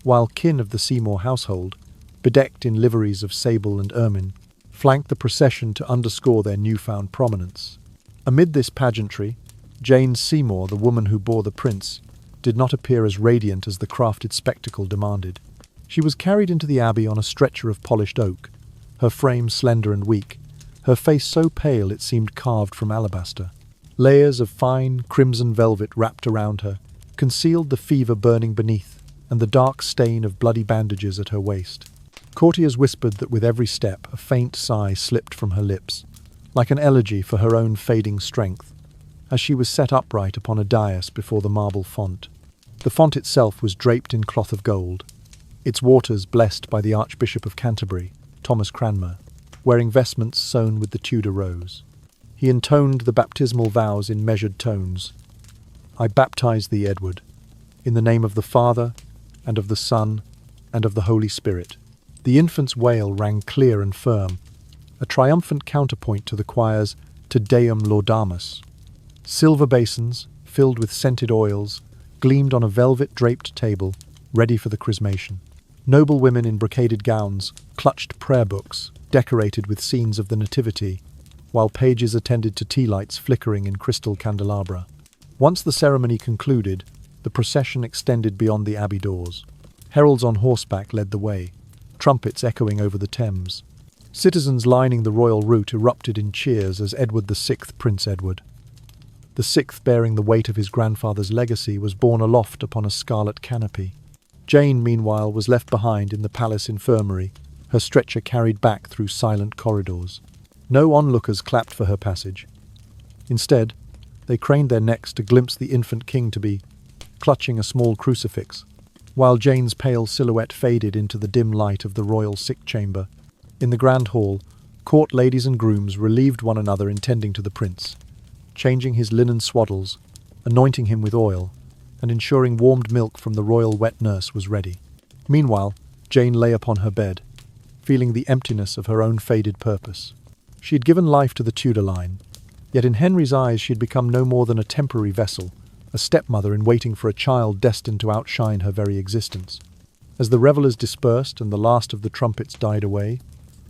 S1: while kin of the Seymour household, bedecked in liveries of sable and ermine, flanked the procession to underscore their newfound prominence. Amid this pageantry, Jane Seymour, the woman who bore the prince, did not appear as radiant as the crafted spectacle demanded. She was carried into the abbey on a stretcher of polished oak, her frame slender and weak, her face so pale it seemed carved from alabaster. Layers of fine, crimson velvet wrapped around her, concealed the fever burning beneath and the dark stain of bloody bandages at her waist. Courtiers whispered that with every step a faint sigh slipped from her lips, like an elegy for her own fading strength, as she was set upright upon a dais before the marble font. The font itself was draped in cloth of gold, its waters blessed by the Archbishop of Canterbury, Thomas Cranmer, wearing vestments sewn with the Tudor rose. He intoned the baptismal vows in measured tones. "I baptize thee, Edward, in the name of the Father, and of the Son, and of the Holy Spirit." The infant's wail rang clear and firm, a triumphant counterpoint to the choir's Te Deum Laudamus. Silver basins, filled with scented oils, gleamed on a velvet-draped table, ready for the chrismation. Noble women in brocaded gowns clutched prayer books, decorated with scenes of the Nativity, while pages attended to tea lights flickering in crystal candelabra. Once the ceremony concluded, the procession extended beyond the abbey doors. Heralds on horseback led the way, trumpets echoing over the Thames. Citizens lining the royal route erupted in cheers as Edward VI, Prince Edward, the sixth bearing the weight of his grandfather's legacy, was borne aloft upon a scarlet canopy. Jane, meanwhile, was left behind in the palace infirmary, her stretcher carried back through silent corridors. No onlookers clapped for her passage. Instead, they craned their necks to glimpse the infant king to be clutching a small crucifix, while Jane's pale silhouette faded into the dim light of the royal sick chamber. In the grand hall, court ladies and grooms relieved one another in tending to the prince, changing his linen swaddles, anointing him with oil, and ensuring warmed milk from the royal wet nurse was ready. Meanwhile, Jane lay upon her bed, feeling the emptiness of her own faded purpose. She had given life to the Tudor line, yet in Henry's eyes she had become no more than a temporary vessel, a stepmother in waiting for a child destined to outshine her very existence. As the revellers dispersed and the last of the trumpets died away,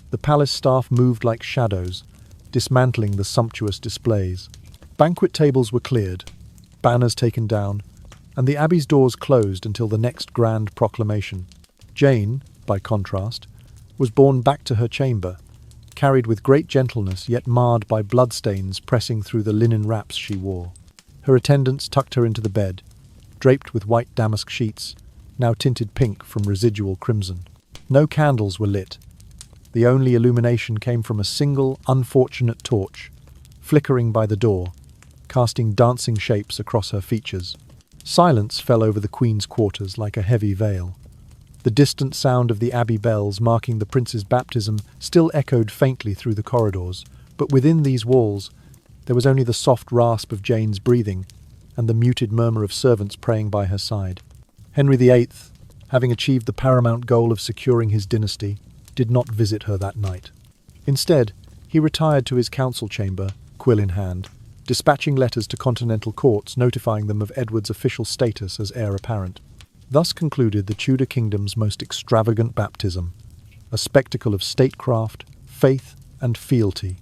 S1: the palace staff moved like shadows, dismantling the sumptuous displays. Banquet tables were cleared, banners taken down, and the abbey's doors closed until the next grand proclamation. Jane, by contrast, was borne back to her chamber, carried with great gentleness yet marred by bloodstains pressing through the linen wraps she wore. Her attendants tucked her into the bed, draped with white damask sheets, now tinted pink from residual crimson. No candles were lit. The only illumination came from a single, unfortunate torch, flickering by the door, casting dancing shapes across her features. Silence fell over the Queen's quarters like a heavy veil. The distant sound of the abbey bells marking the prince's baptism still echoed faintly through the corridors, but within these walls there was only the soft rasp of Jane's breathing and the muted murmur of servants praying by her side. Henry VIII, having achieved the paramount goal of securing his dynasty, did not visit her that night. Instead, he retired to his council chamber, quill in hand, dispatching letters to continental courts notifying them of Edward's official status as heir apparent. Thus concluded the Tudor kingdom's most extravagant baptism, a spectacle of statecraft, faith, and fealty,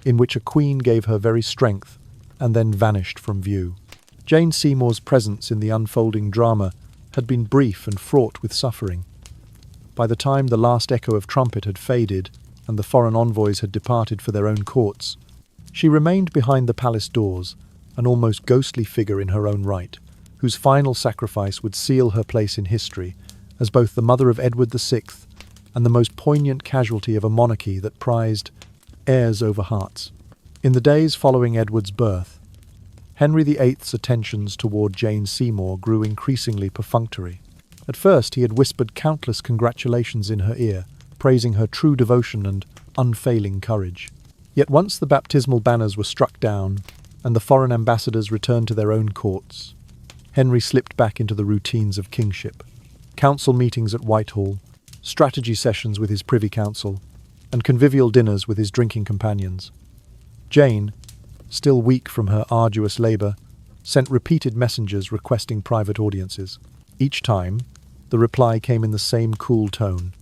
S1: in which a queen gave her very strength and then vanished from view. Jane Seymour's presence in the unfolding drama had been brief and fraught with suffering. By the time the last echo of trumpet had faded and the foreign envoys had departed for their own courts, she remained behind the palace doors, an almost ghostly figure in her own right, whose final sacrifice would seal her place in history as both the mother of Edward VI and the most poignant casualty of a monarchy that prized heirs over hearts. In the days following Edward's birth, Henry VIII's attentions toward Jane Seymour grew increasingly perfunctory. At first he had whispered countless congratulations in her ear, praising her true devotion and unfailing courage. Yet once the baptismal banners were struck down and the foreign ambassadors returned to their own courts, Henry slipped back into the routines of kingship. Council meetings at Whitehall, strategy sessions with his Privy Council, and convivial dinners with his drinking companions. Jane, still weak from her arduous labour, sent repeated messengers requesting private audiences. Each time, the reply came in the same cool tone.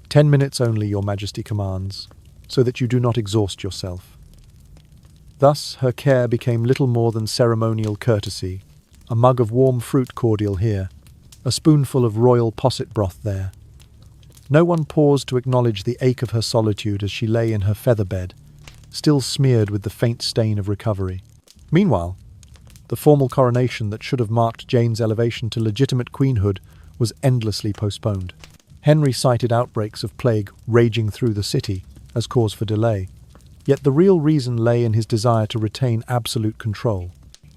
S1: 10 minutes only, Your Majesty commands, so that you do not exhaust yourself. Thus, her care became little more than ceremonial courtesy, a mug of warm fruit cordial here, a spoonful of royal posset broth there. No one paused to acknowledge the ache of her solitude as she lay in her feather bed, still smeared with the faint stain of recovery. Meanwhile, the formal coronation that should have marked Jane's elevation to legitimate queenhood was endlessly postponed. Henry cited outbreaks of plague raging through the city as cause for delay, yet the real reason lay in his desire to retain absolute control.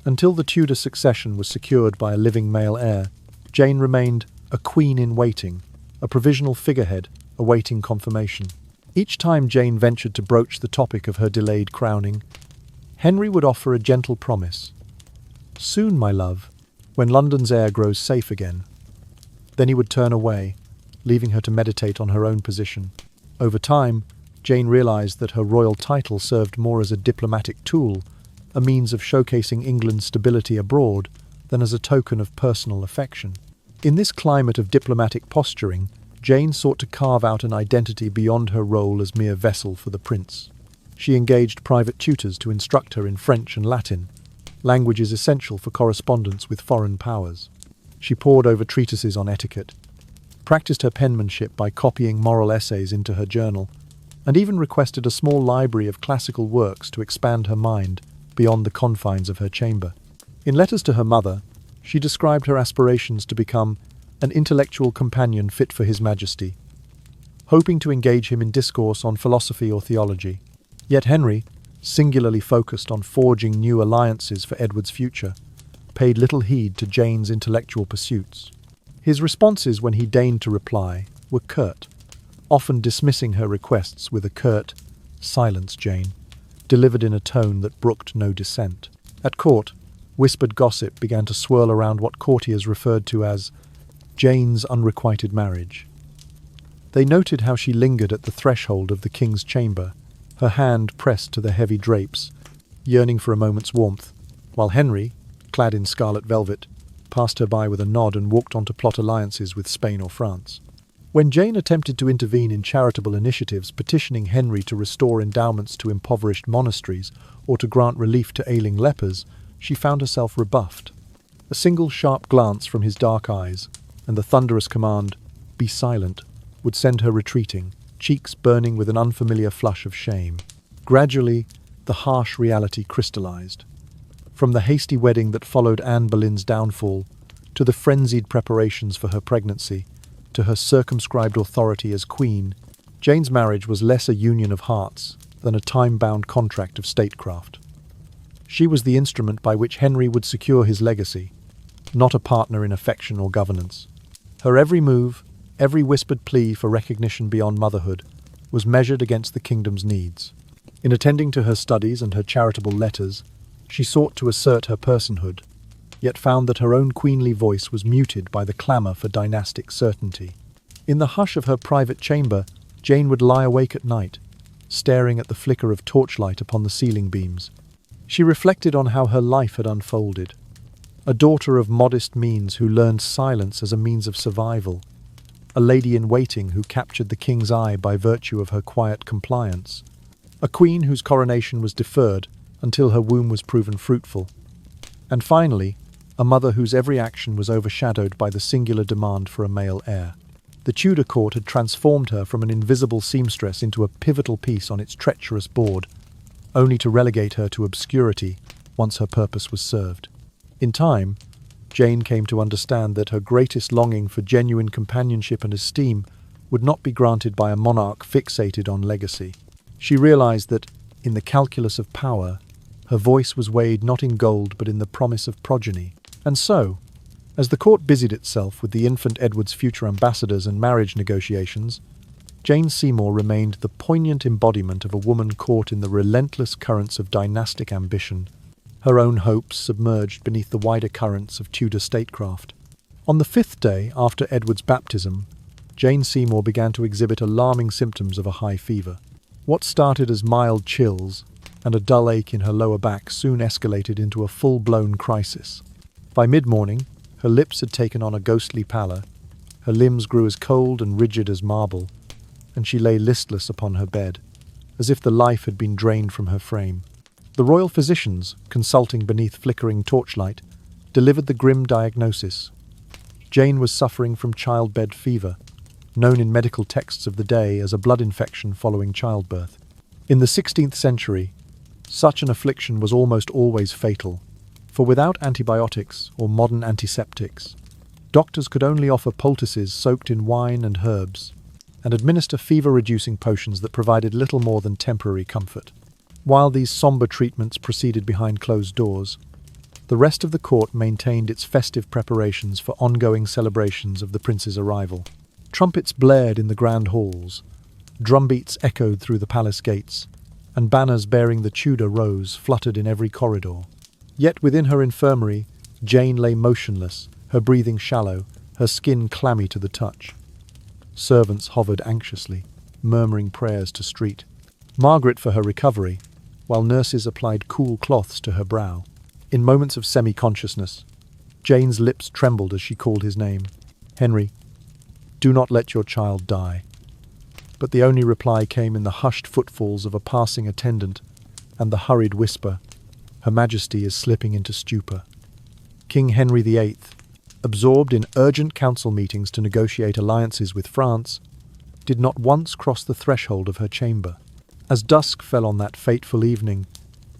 S1: Until the Tudor succession was secured by a living male heir, Jane remained a queen in waiting, a provisional figurehead awaiting confirmation. Each time Jane ventured to broach the topic of her delayed crowning, Henry would offer a gentle promise. "Soon, my love, when London's air grows safe again." Then he would turn away, leaving her to meditate on her own position. Over time, Jane realized that her royal title served more as a diplomatic tool, a means of showcasing England's stability abroad, than as a token of personal affection. In this climate of diplomatic posturing, Jane sought to carve out an identity beyond her role as mere vessel for the prince. She engaged private tutors to instruct her in French and Latin, languages essential for correspondence with foreign powers. She pored over treatises on etiquette, practiced her penmanship by copying moral essays into her journal, and even requested a small library of classical works to expand her mind beyond the confines of her chamber. In letters to her mother, she described her aspirations to become an intellectual companion fit for His Majesty, hoping to engage him in discourse on philosophy or theology. Yet Henry, singularly focused on forging new alliances for Edward's future, paid little heed to Jane's intellectual pursuits. His responses when he deigned to reply were curt, often dismissing her requests with a curt, "Silence, Jane," delivered in a tone that brooked no dissent. At court, whispered gossip began to swirl around what courtiers referred to as Jane's unrequited marriage. They noted how she lingered at the threshold of the king's chamber, her hand pressed to the heavy drapes, yearning for a moment's warmth, while Henry, clad in scarlet velvet, passed her by with a nod and walked on to plot alliances with Spain or France. When Jane attempted to intervene in charitable initiatives petitioning Henry to restore endowments to impoverished monasteries or to grant relief to ailing lepers, she found herself rebuffed. A single sharp glance from his dark eyes, and the thunderous command, "Be silent," would send her retreating, cheeks burning with an unfamiliar flush of shame. Gradually, the harsh reality crystallized. From the hasty wedding that followed Anne Boleyn's downfall, to the frenzied preparations for her pregnancy, to her circumscribed authority as queen, Jane's marriage was less a union of hearts than a time-bound contract of statecraft. She was the instrument by which Henry would secure his legacy, not a partner in affection or governance. Her every move, every whispered plea for recognition beyond motherhood, was measured against the kingdom's needs. In attending to her studies and her charitable letters, she sought to assert her personhood, yet found that her own queenly voice was muted by the clamour for dynastic certainty. In the hush of her private chamber, Jane would lie awake at night, staring at the flicker of torchlight upon the ceiling beams. She reflected on how her life had unfolded. A daughter of modest means who learned silence as a means of survival. A lady-in-waiting who captured the king's eye by virtue of her quiet compliance. A queen whose coronation was deferred until her womb was proven fruitful. And finally, a mother whose every action was overshadowed by the singular demand for a male heir. The Tudor court had transformed her from an invisible seamstress into a pivotal piece on its treacherous board, only to relegate her to obscurity once her purpose was served. In time, Jane came to understand that her greatest longing for genuine companionship and esteem would not be granted by a monarch fixated on legacy. She realized that, in the calculus of power, her voice was weighed not in gold but in the promise of progeny. And so, as the court busied itself with the infant Edward's future ambassadors and marriage negotiations, Jane Seymour remained the poignant embodiment of a woman caught in the relentless currents of dynastic ambition, her own hopes submerged beneath the wider currents of Tudor statecraft. On the 5th day after Edward's baptism, Jane Seymour began to exhibit alarming symptoms of a high fever. What started as mild chills and a dull ache in her lower back soon escalated into a full-blown crisis. By mid-morning, her lips had taken on a ghostly pallor, her limbs grew as cold and rigid as marble, and she lay listless upon her bed, as if the life had been drained from her frame. The royal physicians, consulting beneath flickering torchlight, delivered the grim diagnosis. Jane was suffering from childbed fever, known in medical texts of the day as a blood infection following childbirth. In the 16th century, such an affliction was almost always fatal, for without antibiotics or modern antiseptics, doctors could only offer poultices soaked in wine and herbs, and administer fever-reducing potions that provided little more than temporary comfort. While these somber treatments proceeded behind closed doors, the rest of the court maintained its festive preparations for ongoing celebrations of the prince's arrival. Trumpets blared in the grand halls, drumbeats echoed through the palace gates, and banners bearing the Tudor rose fluttered in every corridor. Yet within her infirmary, Jane lay motionless, her breathing shallow, her skin clammy to the touch. Servants hovered anxiously, murmuring prayers to Street Margaret for her recovery, while nurses applied cool cloths to her brow. In moments of semi-consciousness, Jane's lips trembled as she called his name. "Henry, do not let your child die." But the only reply came in the hushed footfalls of a passing attendant and the hurried whisper, "Her Majesty is slipping into stupor." King Henry VIII, absorbed in urgent council meetings to negotiate alliances with France, did not once cross the threshold of her chamber. As dusk fell on that fateful evening,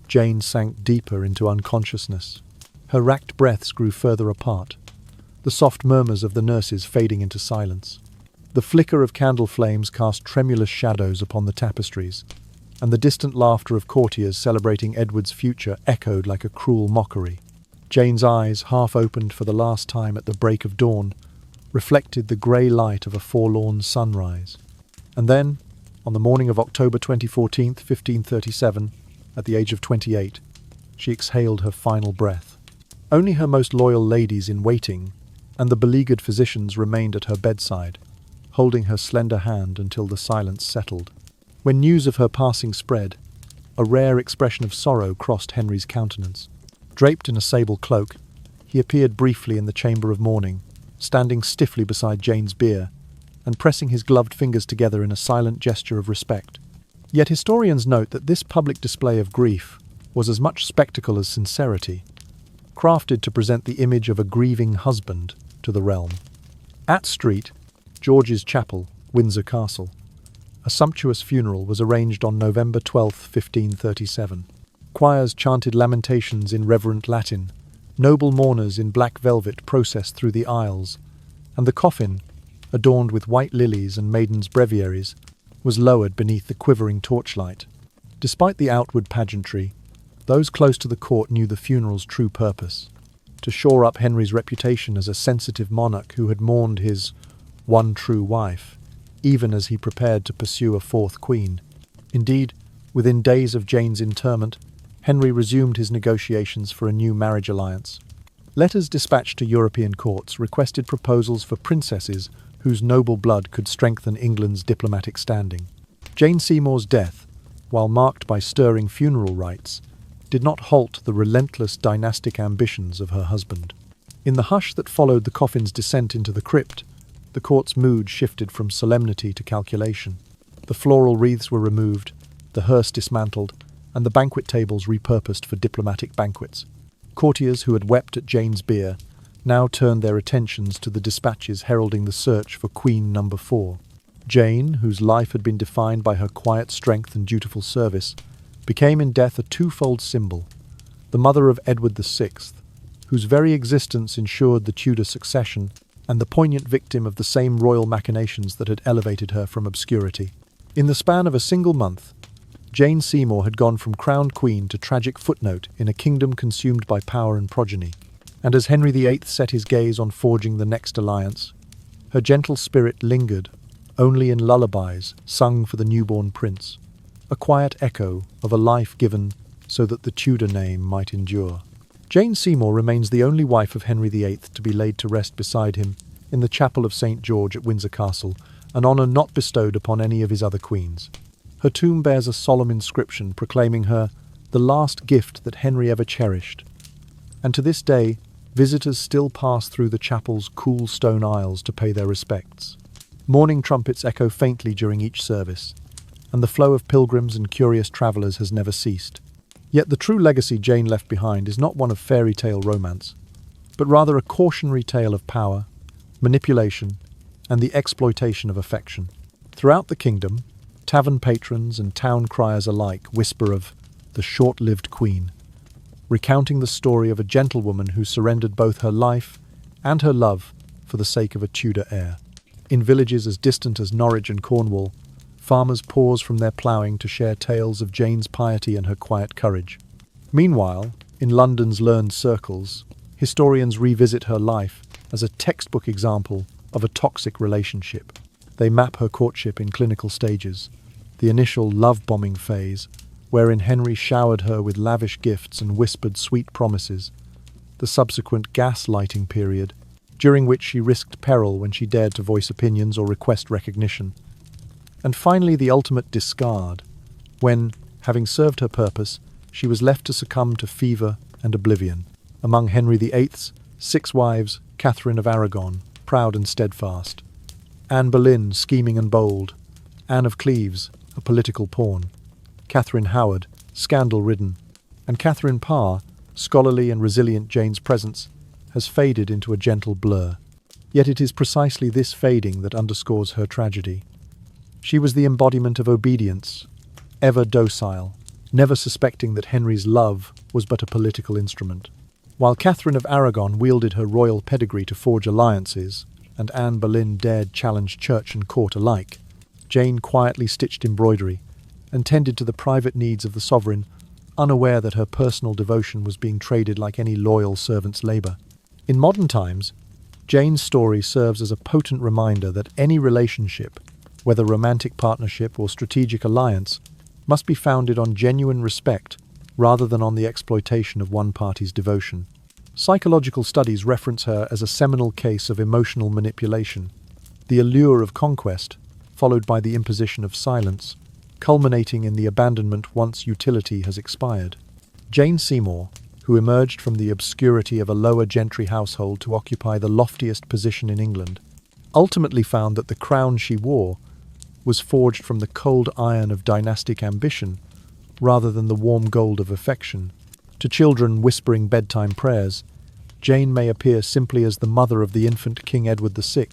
S1: Jane sank deeper into unconsciousness. Her racked breaths grew further apart, the soft murmurs of the nurses fading into silence. The flicker of candle flames cast tremulous shadows upon the tapestries, and the distant laughter of courtiers celebrating Edward's future echoed like a cruel mockery. Jane's eyes, half opened for the last time at the break of dawn, reflected the grey light of a forlorn sunrise. And then, on the morning of October 14th, 1537, at the age of 28, she exhaled her final breath. Only her most loyal ladies in waiting and the beleaguered physicians remained at her bedside, holding her slender hand until the silence settled. When news of her passing spread, a rare expression of sorrow crossed Henry's countenance. Draped in a sable cloak, he appeared briefly in the chamber of mourning, standing stiffly beside Jane's bier, and pressing his gloved fingers together in a silent gesture of respect. Yet historians note that this public display of grief was as much spectacle as sincerity, crafted to present the image of a grieving husband to the realm. At Street, George's Chapel, Windsor Castle, a sumptuous funeral was arranged on November 12, 1537. Choirs chanted lamentations in reverent Latin, noble mourners in black velvet processed through the aisles, and the coffin, adorned with white lilies and maidens' breviaries, was lowered beneath the quivering torchlight. Despite the outward pageantry, those close to the court knew the funeral's true purpose: to shore up Henry's reputation as a sensitive monarch who had mourned his one true wife, even as he prepared to pursue a fourth queen. Indeed, within days of Jane's interment, Henry resumed his negotiations for a new marriage alliance. Letters dispatched to European courts requested proposals for princesses whose noble blood could strengthen England's diplomatic standing. Jane Seymour's death, while marked by stirring funeral rites, did not halt the relentless dynastic ambitions of her husband. In the hush that followed the coffin's descent into the crypt, the court's mood shifted from solemnity to calculation. The floral wreaths were removed, the hearse dismantled, and the banquet tables repurposed for diplomatic banquets. Courtiers who had wept at Jane's bier now turned their attentions to the dispatches heralding the search for Queen No. 4. Jane, whose life had been defined by her quiet strength and dutiful service, became in death a twofold symbol: the mother of Edward VI, whose very existence ensured the Tudor succession, and the poignant victim of the same royal machinations that had elevated her from obscurity. In the span of a single month, Jane Seymour had gone from crowned queen to tragic footnote in a kingdom consumed by power and progeny. And as Henry VIII set his gaze on forging the next alliance, her gentle spirit lingered, only in lullabies sung for the newborn prince, a quiet echo of a life given so that the Tudor name might endure. Jane Seymour remains the only wife of Henry VIII to be laid to rest beside him in the chapel of St. George at Windsor Castle, an honour not bestowed upon any of his other queens. Her tomb bears a solemn inscription proclaiming her the last gift that Henry ever cherished. And to this day, visitors still pass through the chapel's cool stone aisles to pay their respects. Morning trumpets echo faintly during each service, and the flow of pilgrims and curious travellers has never ceased. Yet the true legacy Jane left behind is not one of fairy tale romance, but rather a cautionary tale of power, manipulation, and the exploitation of affection. Throughout the kingdom, tavern patrons and town criers alike whisper of the short-lived queen, recounting the story of a gentlewoman who surrendered both her life and her love for the sake of a Tudor heir. In villages as distant as Norwich and Cornwall, farmers pause from their ploughing to share tales of Jane's piety and her quiet courage. Meanwhile, in London's learned circles, historians revisit her life as a textbook example of a toxic relationship. They map her courtship in clinical stages: the initial love-bombing phase, wherein Henry showered her with lavish gifts and whispered sweet promises; the subsequent gaslighting period, during which she risked peril when she dared to voice opinions or request recognition; and finally the ultimate discard, when, having served her purpose, she was left to succumb to fever and oblivion. Among Henry VIII's 6 wives, Catherine of Aragon, proud and steadfast; Anne Boleyn, scheming and bold; Anne of Cleves, a political pawn; Catherine Howard, scandal-ridden; and Catherine Parr, scholarly and resilient. Jane's presence has faded into a gentle blur. Yet it is precisely this fading that underscores her tragedy. She was the embodiment of obedience, ever docile, never suspecting that Henry's love was but a political instrument. While Catherine of Aragon wielded her royal pedigree to forge alliances, and Anne Boleyn dared challenge church and court alike, Jane quietly stitched embroidery and tended to the private needs of the sovereign, unaware that her personal devotion was being traded like any loyal servant's labour. In modern times, Jane's story serves as a potent reminder that any relationship, whether romantic partnership or strategic alliance, must be founded on genuine respect rather than on the exploitation of one party's devotion. Psychological studies reference her as a seminal case of emotional manipulation, the allure of conquest, followed by the imposition of silence, culminating in the abandonment once utility has expired. Jane Seymour, who emerged from the obscurity of a lower gentry household to occupy the loftiest position in England, ultimately found that the crown she wore was forged from the cold iron of dynastic ambition rather than the warm gold of affection. To children whispering bedtime prayers, Jane may appear simply as the mother of the infant King Edward VI,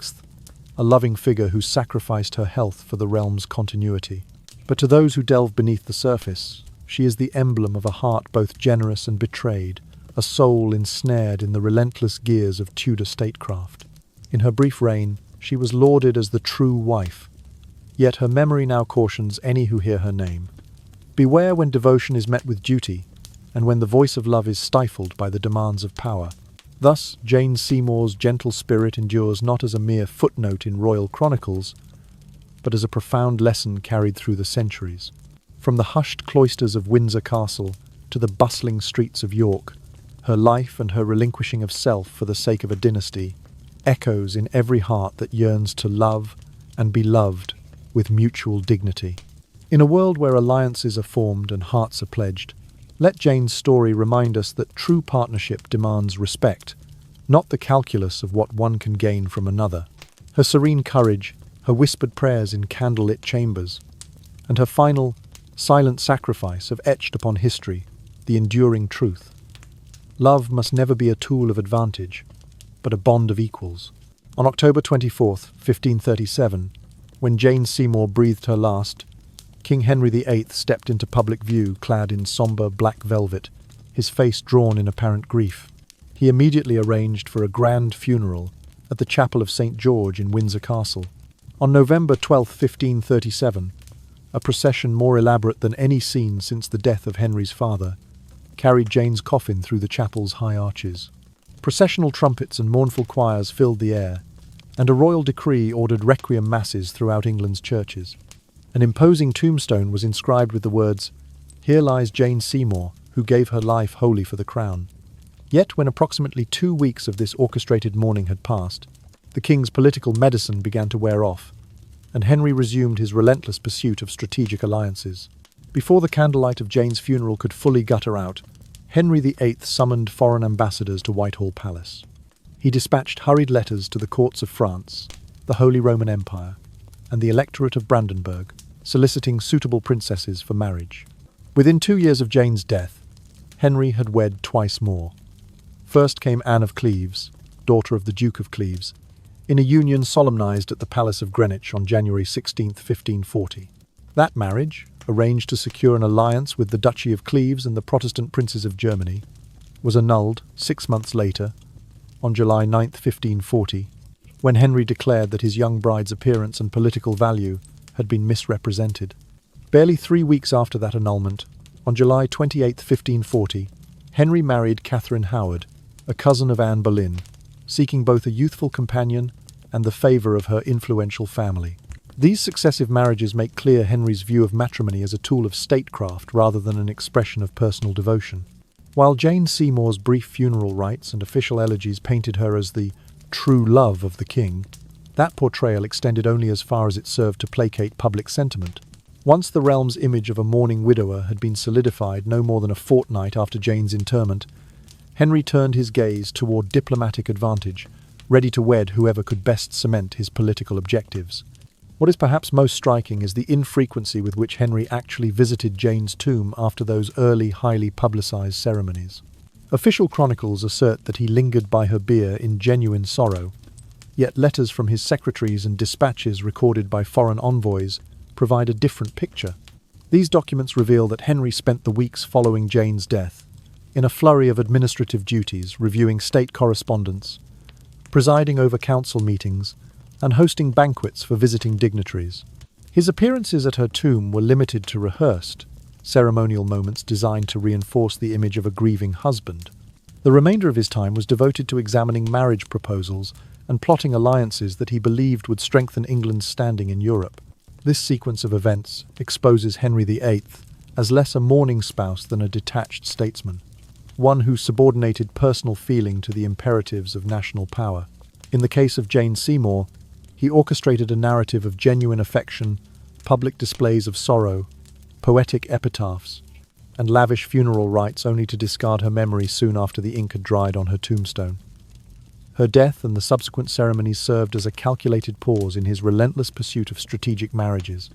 S1: a loving figure who sacrificed her health for the realm's continuity. But to those who delve beneath the surface, she is the emblem of a heart both generous and betrayed, a soul ensnared in the relentless gears of Tudor statecraft. In her brief reign, she was lauded as the true wife, yet her memory now cautions any who hear her name. Beware when devotion is met with duty, and when the voice of love is stifled by the demands of power. Thus, Jane Seymour's gentle spirit endures not as a mere footnote in royal chronicles, but as a profound lesson carried through the centuries. From the hushed cloisters of Windsor Castle to the bustling streets of York, her life and her relinquishing of self for the sake of a dynasty echoes in every heart that yearns to love and be loved with mutual dignity. In a world where alliances are formed and hearts are pledged, let Jane's story remind us that true partnership demands respect, not the calculus of what one can gain from another. Her serene courage, her whispered prayers in candlelit chambers, and her final, silent sacrifice have etched upon history the enduring truth. Love must never be a tool of advantage, but a bond of equals. On October 24th, 1537, when Jane Seymour breathed her last, King Henry VIII stepped into public view clad in sombre black velvet, his face drawn in apparent grief. He immediately arranged for a grand funeral at the chapel of St. George in Windsor Castle. On November 12, 1537, a procession more elaborate than any seen since the death of Henry's father carried Jane's coffin through the chapel's high arches. Processional trumpets and mournful choirs filled the air, and a royal decree ordered requiem masses throughout England's churches. An imposing tombstone was inscribed with the words, "Here lies Jane Seymour, who gave her life wholly for the crown. Yet, when approximately 2 weeks of this orchestrated mourning had passed, the king's political medicine began to wear off, and Henry resumed his relentless pursuit of strategic alliances. Before the candlelight of Jane's funeral could fully gutter out, Henry VIII summoned foreign ambassadors to Whitehall Palace. He dispatched hurried letters to the courts of France, the Holy Roman Empire, and the electorate of Brandenburg, soliciting suitable princesses for marriage. Within 2 years of Jane's death, Henry had wed twice more. First came Anne of Cleves, daughter of the Duke of Cleves, in a union solemnized at the Palace of Greenwich on January 16, 1540. That marriage, arranged to secure an alliance with the Duchy of Cleves and the Protestant princes of Germany, was annulled 6 months later, on July 9, 1540, when Henry declared that his young bride's appearance and political value had been misrepresented. Barely 3 weeks after that annulment, on July 28, 1540, Henry married Catherine Howard, a cousin of Anne Boleyn, seeking both a youthful companion and the favour of her influential family. These successive marriages make clear Henry's view of matrimony as a tool of statecraft rather than an expression of personal devotion. While Jane Seymour's brief funeral rites and official elegies painted her as the true love of the king, that portrayal extended only as far as it served to placate public sentiment. Once the realm's image of a mourning widower had been solidified no more than a fortnight after Jane's interment, Henry turned his gaze toward diplomatic advantage, ready to wed whoever could best cement his political objectives. What is perhaps most striking is the infrequency with which Henry actually visited Jane's tomb after those early, highly publicized ceremonies. Official chronicles assert that he lingered by her bier in genuine sorrow, yet letters from his secretaries and dispatches recorded by foreign envoys provide a different picture. These documents reveal that Henry spent the weeks following Jane's death in a flurry of administrative duties, reviewing state correspondence, presiding over council meetings, and hosting banquets for visiting dignitaries. His appearances at her tomb were limited to rehearsed, ceremonial moments designed to reinforce the image of a grieving husband. The remainder of his time was devoted to examining marriage proposals and plotting alliances that he believed would strengthen England's standing in Europe. This sequence of events exposes Henry VIII as less a mourning spouse than a detached statesman, one who subordinated personal feeling to the imperatives of national power. In the case of Jane Seymour, he orchestrated a narrative of genuine affection, public displays of sorrow, poetic epitaphs, and lavish funeral rites only to discard her memory soon after the ink had dried on her tombstone. Her death and the subsequent ceremonies served as a calculated pause in his relentless pursuit of strategic marriages.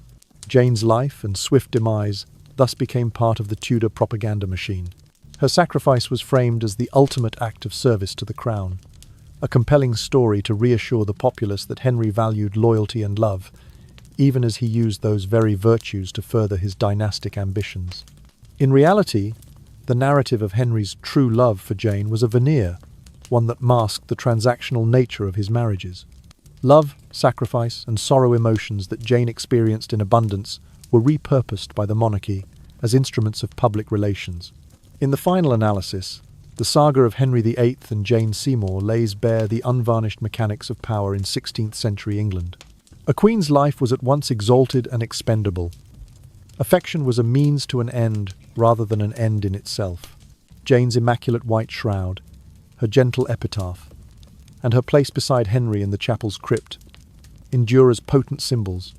S1: Jane's life and swift demise thus became part of the Tudor propaganda machine. Her sacrifice was framed as the ultimate act of service to the crown, a compelling story to reassure the populace that Henry valued loyalty and love, even as he used those very virtues to further his dynastic ambitions. In reality, the narrative of Henry's true love for Jane was a veneer, one that masked the transactional nature of his marriages. Love, sacrifice, and sorrow emotions that Jane experienced in abundance were repurposed by the monarchy as instruments of public relations. In the final analysis, the saga of Henry VIII and Jane Seymour lays bare the unvarnished mechanics of power in 16th century England. A queen's life was at once exalted and expendable. Affection was a means to an end rather than an end in itself. Jane's immaculate white shroud, her gentle epitaph, and her place beside Henry in the chapel's crypt endure as potent symbols,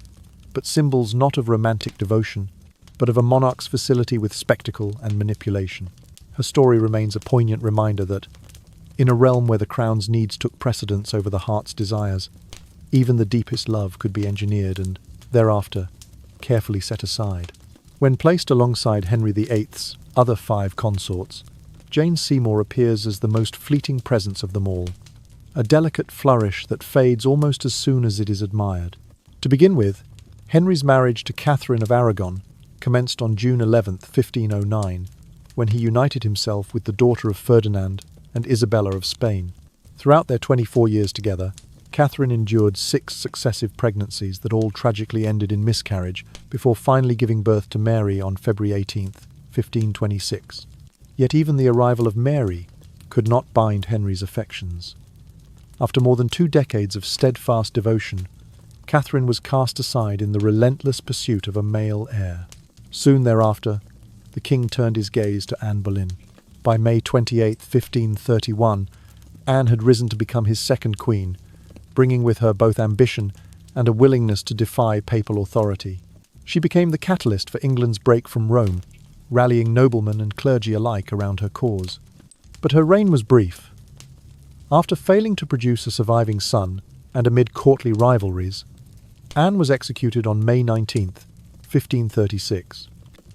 S1: but symbols not of romantic devotion, but of a monarch's facility with spectacle and manipulation. Her story remains a poignant reminder that, in a realm where the crown's needs took precedence over the heart's desires, even the deepest love could be engineered and, thereafter, carefully set aside. When placed alongside Henry VIII's other 5 consorts, Jane Seymour appears as the most fleeting presence of them all, a delicate flourish that fades almost as soon as it is admired. To begin with, Henry's marriage to Catherine of Aragon commenced on June 11, 1509, when he united himself with the daughter of Ferdinand and Isabella of Spain. Throughout their 24 years together, Catherine endured 6 successive pregnancies that all tragically ended in miscarriage before finally giving birth to Mary on February 18, 1526. Yet even the arrival of Mary could not bind Henry's affections. After more than 2 decades of steadfast devotion, Catherine was cast aside in the relentless pursuit of a male heir. Soon thereafter, the king turned his gaze to Anne Boleyn. By May 28, 1531, Anne had risen to become his second queen, bringing with her both ambition and a willingness to defy papal authority. She became the catalyst for England's break from Rome, rallying noblemen and clergy alike around her cause. But her reign was brief. After failing to produce a surviving son, and amid courtly rivalries, Anne was executed on May 19, 1536.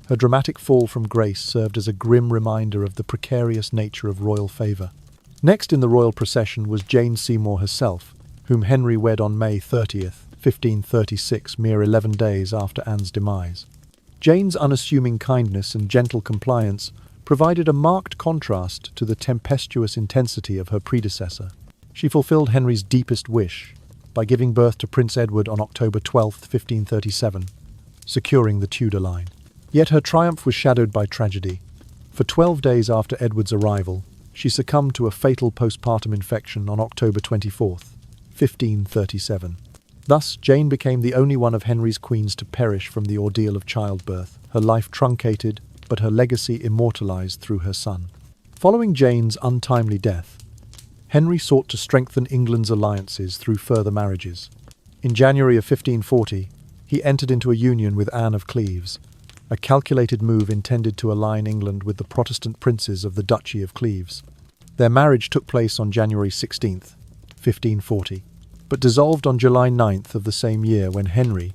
S1: Her dramatic fall from grace served as a grim reminder of the precarious nature of royal favour. Next in the royal procession was Jane Seymour herself, whom Henry wed on May 30th, 1536, mere 11 days after Anne's demise. Jane's unassuming kindness and gentle compliance provided a marked contrast to the tempestuous intensity of her predecessor. She fulfilled Henry's deepest wish by giving birth to Prince Edward on October 12, 1537, securing the Tudor line. Yet her triumph was shadowed by tragedy. For 12 days after Edward's arrival, she succumbed to a fatal postpartum infection on October 24, 1537. Thus, Jane became the only one of Henry's queens to perish from the ordeal of childbirth, her life truncated, but her legacy immortalized through her son. Following Jane's untimely death, Henry sought to strengthen England's alliances through further marriages. In January of 1540, he entered into a union with Anne of Cleves, a calculated move intended to align England with the Protestant princes of the Duchy of Cleves. Their marriage took place on January 16, 1540, but dissolved on July 9th of the same year when Henry,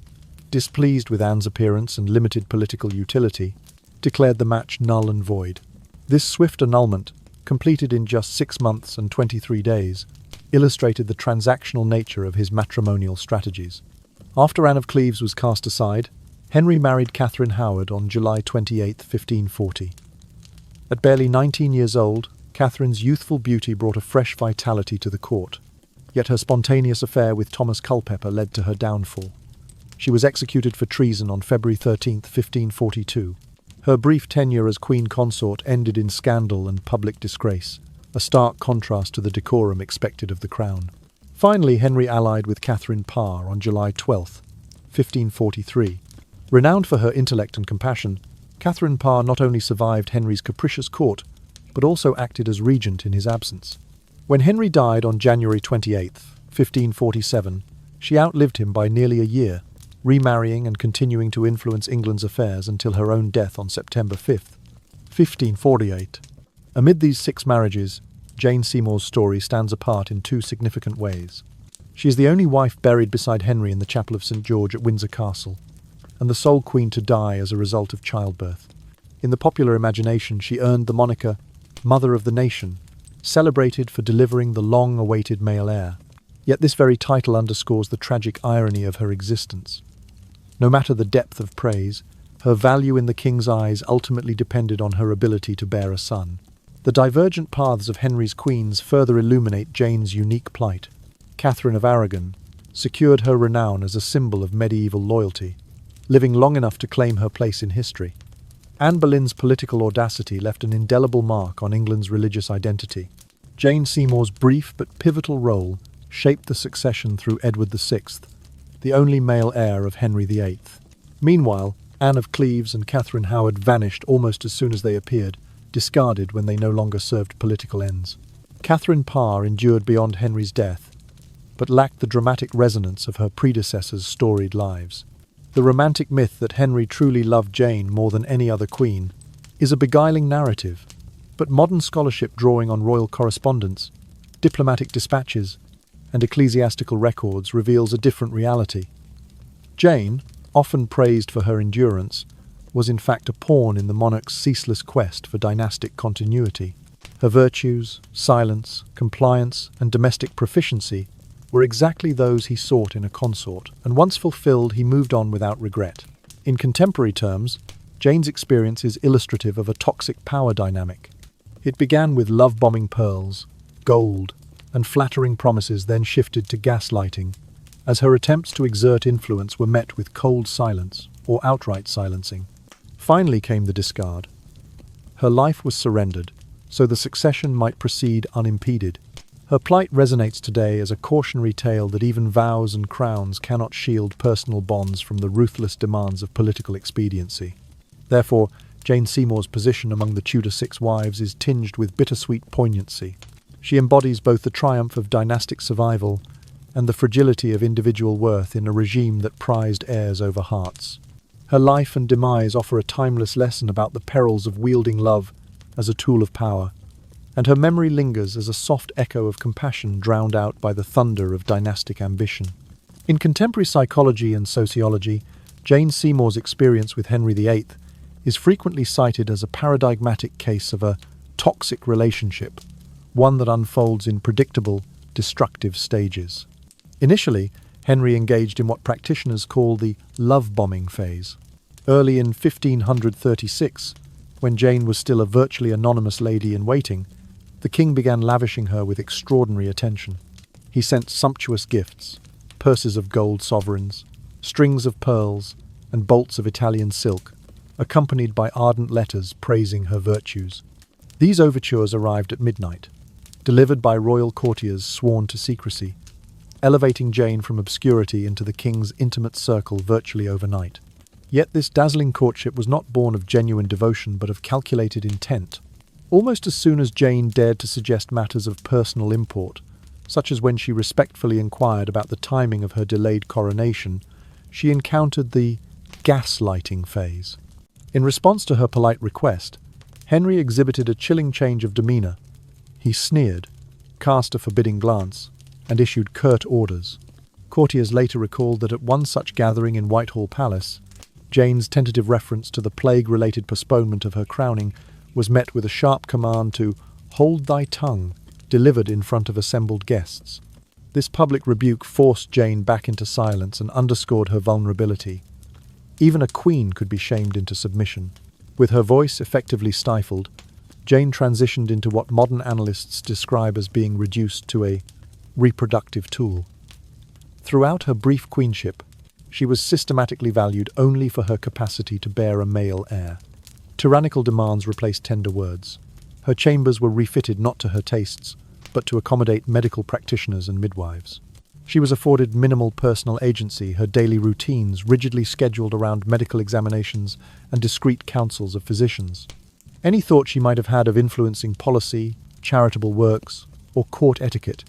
S1: displeased with Anne's appearance and limited political utility, declared the match null and void. This swift annulment, completed in just 6 months and 23 days, illustrated the transactional nature of his matrimonial strategies. After Anne of Cleves was cast aside, Henry married Catherine Howard on July 28, 1540. At barely 19 years old, Catherine's youthful beauty brought a fresh vitality to the court, yet her spontaneous affair with Thomas Culpeper led to her downfall. She was executed for treason on February 13, 1542. Her brief tenure as queen consort ended in scandal and public disgrace, a stark contrast to the decorum expected of the crown. Finally, Henry allied with Catherine Parr on July 12, 1543. Renowned for her intellect and compassion, Catherine Parr not only survived Henry's capricious court, but also acted as regent in his absence. When Henry died on January 28, 1547, she outlived him by nearly a year, remarrying and continuing to influence England's affairs until her own death on September 5, 1548. Amid these 6 marriages, Jane Seymour's story stands apart in 2 significant ways. She is the only wife buried beside Henry in the chapel of St. George at Windsor Castle, and the sole queen to die as a result of childbirth. In the popular imagination, she earned the moniker Mother of the Nation, celebrated for delivering the long-awaited male heir. Yet this very title underscores the tragic irony of her existence. No matter the depth of praise, her value in the king's eyes ultimately depended on her ability to bear a son. The divergent paths of Henry's queens further illuminate Jane's unique plight. Catherine of Aragon secured her renown as a symbol of medieval loyalty, living long enough to claim her place in history. Anne Boleyn's political audacity left an indelible mark on England's religious identity. Jane Seymour's brief but pivotal role shaped the succession through Edward VI, the only male heir of Henry VIII. Meanwhile, Anne of Cleves and Catherine Howard vanished almost as soon as they appeared, discarded when they no longer served political ends. Catherine Parr endured beyond Henry's death, but lacked the dramatic resonance of her predecessors' storied lives. The romantic myth that Henry truly loved Jane more than any other queen is a beguiling narrative, but modern scholarship drawing on royal correspondence, diplomatic dispatches, and ecclesiastical records reveals a different reality. Jane, often praised for her endurance, was in fact a pawn in the monarch's ceaseless quest for dynastic continuity. Her virtues, silence, compliance, and domestic proficiency were exactly those he sought in a consort, and once fulfilled, he moved on without regret. In contemporary terms, Jane's experience is illustrative of a toxic power dynamic. It began with love-bombing pearls, gold, and flattering promises, then shifted to gaslighting, as her attempts to exert influence were met with cold silence or outright silencing. Finally came the discard. Her life was surrendered, so the succession might proceed unimpeded. Her plight resonates today as a cautionary tale that even vows and crowns cannot shield personal bonds from the ruthless demands of political expediency. Therefore, Jane Seymour's position among the Tudor six wives is tinged with bittersweet poignancy. She embodies both the triumph of dynastic survival and the fragility of individual worth in a regime that prized heirs over hearts. Her life and demise offer a timeless lesson about the perils of wielding love as a tool of power, and her memory lingers as a soft echo of compassion drowned out by the thunder of dynastic ambition. In contemporary psychology and sociology, Jane Seymour's experience with Henry VIII is frequently cited as a paradigmatic case of a toxic relationship, one that unfolds in predictable, destructive stages. Initially, Henry engaged in what practitioners call the love-bombing phase. Early in 1536, when Jane was still a virtually anonymous lady-in-waiting, the king began lavishing her with extraordinary attention. He sent sumptuous gifts, purses of gold sovereigns, strings of pearls, and bolts of Italian silk, accompanied by ardent letters praising her virtues. These overtures arrived at midnight, delivered by royal courtiers sworn to secrecy, elevating Jane from obscurity into the king's intimate circle virtually overnight. Yet this dazzling courtship was not born of genuine devotion but of calculated intent. Almost as soon as Jane dared to suggest matters of personal import, such as when she respectfully inquired about the timing of her delayed coronation, she encountered the gaslighting phase. In response to her polite request, Henry exhibited a chilling change of demeanor. He sneered, cast a forbidding glance, and issued curt orders. Courtiers later recalled that at one such gathering in Whitehall Palace, Jane's tentative reference to the plague-related postponement of her crowning was met with a sharp command to "hold thy tongue," delivered in front of assembled guests. This public rebuke forced Jane back into silence and underscored her vulnerability. Even a queen could be shamed into submission. With her voice effectively stifled, Jane transitioned into what modern analysts describe as being reduced to a reproductive tool. Throughout her brief queenship, she was systematically valued only for her capacity to bear a male heir. Tyrannical demands replaced tender words. Her chambers were refitted not to her tastes, but to accommodate medical practitioners and midwives. She was afforded minimal personal agency, her daily routines rigidly scheduled around medical examinations and discreet counsels of physicians. Any thought she might have had of influencing policy, charitable works, or court etiquette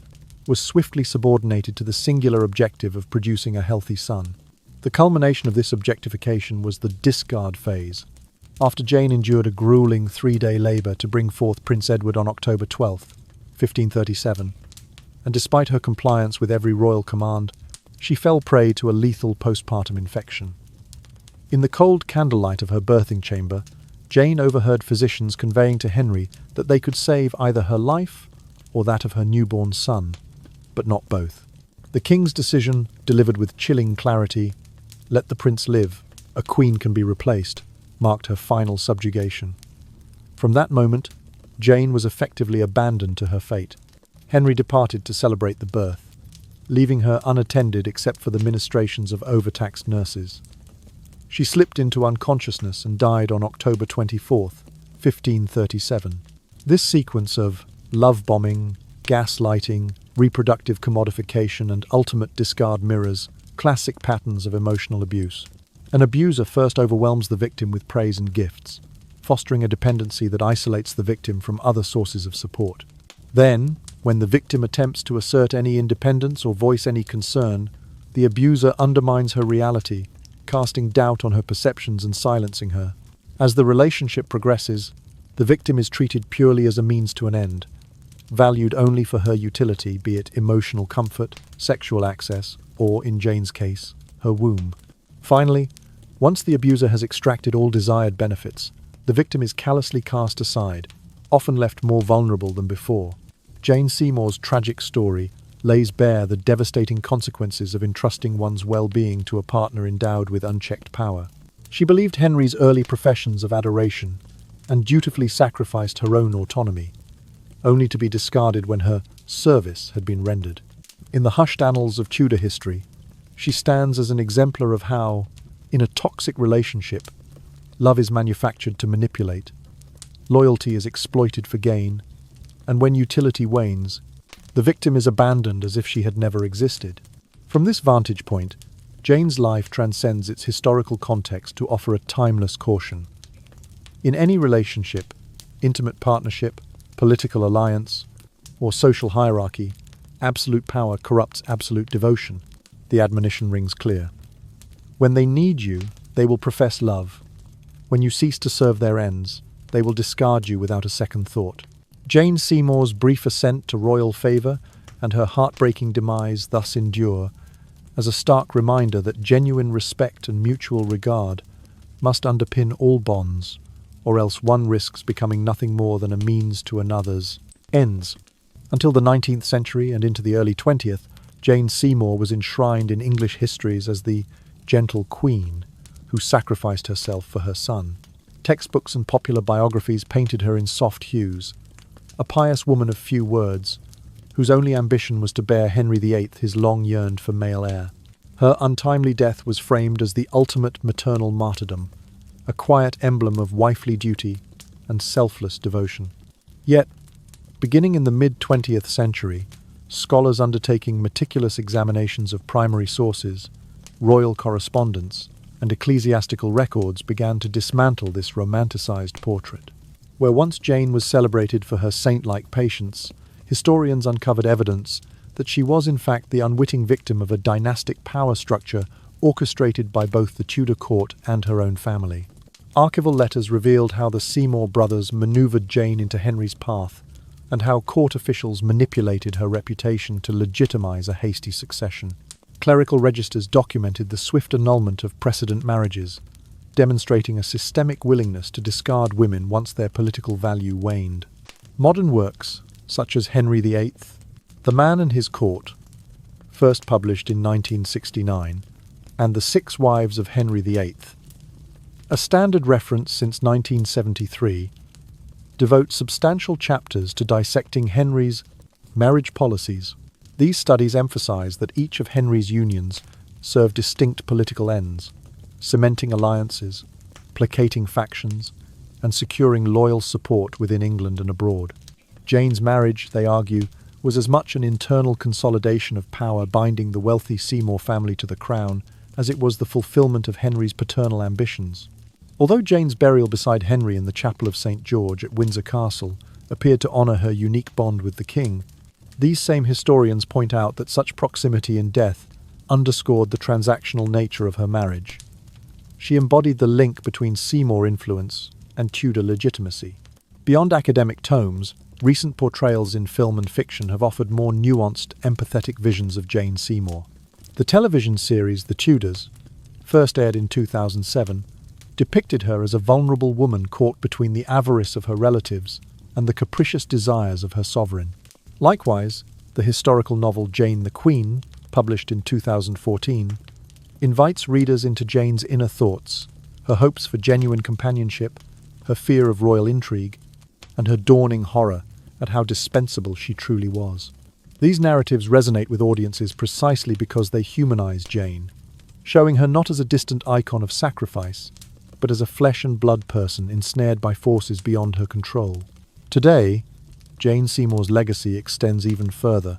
S1: was swiftly subordinated to the singular objective of producing a healthy son. The culmination of this objectification was the discard phase, after Jane endured a grueling 3-day labour to bring forth Prince Edward on October 12, 1537, and despite her compliance with every royal command, she fell prey to a lethal postpartum infection. In the cold candlelight of her birthing chamber, Jane overheard physicians conveying to Henry that they could save either her life or that of her newborn son, but not both. The king's decision, delivered with chilling clarity, "Let the prince live, a queen can be replaced," marked her final subjugation. From that moment, Jane was effectively abandoned to her fate. Henry departed to celebrate the birth, leaving her unattended except for the ministrations of overtaxed nurses. She slipped into unconsciousness and died on October 24, 1537. This sequence of love-bombing, gaslighting, reproductive commodification, and ultimate discard mirrors classic patterns of emotional abuse. An abuser first overwhelms the victim with praise and gifts, fostering a dependency that isolates the victim from other sources of support. Then, when the victim attempts to assert any independence or voice any concern, the abuser undermines her reality, casting doubt on her perceptions and silencing her. As the relationship progresses, the victim is treated purely as a means to an end, valued only for her utility, be it emotional comfort, sexual access, or, in Jane's case, her womb. Finally, once the abuser has extracted all desired benefits, the victim is callously cast aside, often left more vulnerable than before. Jane Seymour's tragic story lays bare the devastating consequences of entrusting one's well-being to a partner endowed with unchecked power. She believed Henry's early professions of adoration and dutifully sacrificed her own autonomy, only to be discarded when her service had been rendered. In the hushed annals of Tudor history, she stands as an exemplar of how, in a toxic relationship, love is manufactured to manipulate, loyalty is exploited for gain, and when utility wanes, the victim is abandoned as if she had never existed. From this vantage point, Jane's life transcends its historical context to offer a timeless caution. In any relationship, intimate partnership, political alliance, or social hierarchy, absolute power corrupts absolute devotion. The admonition rings clear. When they need you, they will profess love. When you cease to serve their ends, they will discard you without a second thought. Jane Seymour's brief ascent to royal favour and her heartbreaking demise thus endure as a stark reminder that genuine respect and mutual regard must underpin all bonds, or else one risks becoming nothing more than a means to another's ends. Until the 19th century and into the early 20th, Jane Seymour was enshrined in English histories as the gentle queen who sacrificed herself for her son. Textbooks and popular biographies painted her in soft hues, a pious woman of few words, whose only ambition was to bear Henry VIII his long-yearned-for male heir. Her untimely death was framed as the ultimate maternal martyrdom, a quiet emblem of wifely duty and selfless devotion. Yet, beginning in the mid-20th century, scholars undertaking meticulous examinations of primary sources, royal correspondence, and ecclesiastical records began to dismantle this romanticized portrait. Where once Jane was celebrated for her saint-like patience, historians uncovered evidence that she was in fact the unwitting victim of a dynastic power structure orchestrated by both the Tudor court and her own family. Archival letters revealed how the Seymour brothers maneuvered Jane into Henry's path, and how court officials manipulated her reputation to legitimize a hasty succession. Clerical registers documented the swift annulment of precedent marriages, demonstrating a systemic willingness to discard women once their political value waned. Modern works, such as Henry VIII, The Man and His Court, first published in 1969, and The Six Wives of Henry VIII, a standard reference since 1973, devote substantial chapters to dissecting Henry's marriage policies. These studies emphasize that each of Henry's unions served distinct political ends, cementing alliances, placating factions, and securing loyal support within England and abroad. Jane's marriage, they argue, was as much an internal consolidation of power binding the wealthy Seymour family to the crown as it was the fulfillment of Henry's paternal ambitions. Although Jane's burial beside Henry in the chapel of St. George at Windsor Castle appeared to honour her unique bond with the king, these same historians point out that such proximity in death underscored the transactional nature of her marriage. She embodied the link between Seymour influence and Tudor legitimacy. Beyond academic tomes, recent portrayals in film and fiction have offered more nuanced, empathetic visions of Jane Seymour. The television series The Tudors, first aired in 2007, depicted her as a vulnerable woman caught between the avarice of her relatives and the capricious desires of her sovereign. Likewise, the historical novel Jane the Queen, published in 2014, invites readers into Jane's inner thoughts, her hopes for genuine companionship, her fear of royal intrigue, and her dawning horror at how dispensable she truly was. These narratives resonate with audiences precisely because they humanize Jane, showing her not as a distant icon of sacrifice, but as a flesh and blood person ensnared by forces beyond her control. Today, Jane Seymour's legacy extends even further,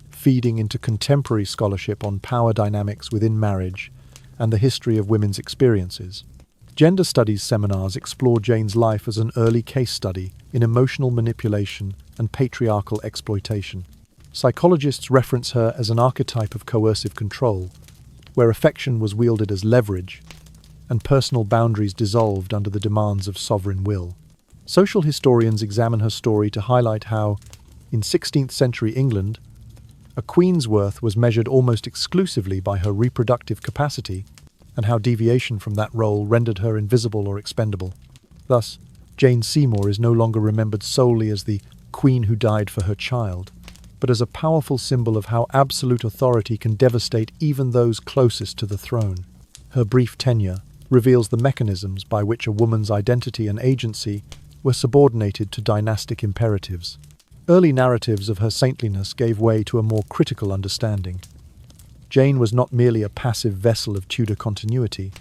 S1: feeding into contemporary scholarship on power dynamics within marriage and the history of women's experiences. Gender studies seminars explore Jane's life as an early case study in emotional manipulation and patriarchal exploitation. Psychologists reference her as an archetype of coercive control, where affection was wielded as leverage and personal boundaries dissolved under the demands of sovereign will. Social historians examine her story to highlight how, in 16th century England, a queen's worth was measured almost exclusively by her reproductive capacity, and how deviation from that role rendered her invisible or expendable. Thus, Jane Seymour is no longer remembered solely as the queen who died for her child, but as a powerful symbol of how absolute authority can devastate even those closest to the throne. Her brief tenure reveals the mechanisms by which a woman's identity and agency were subordinated to dynastic imperatives. Early narratives of her saintliness gave way to a more critical understanding. Jane was not merely a passive vessel of Tudor continuity,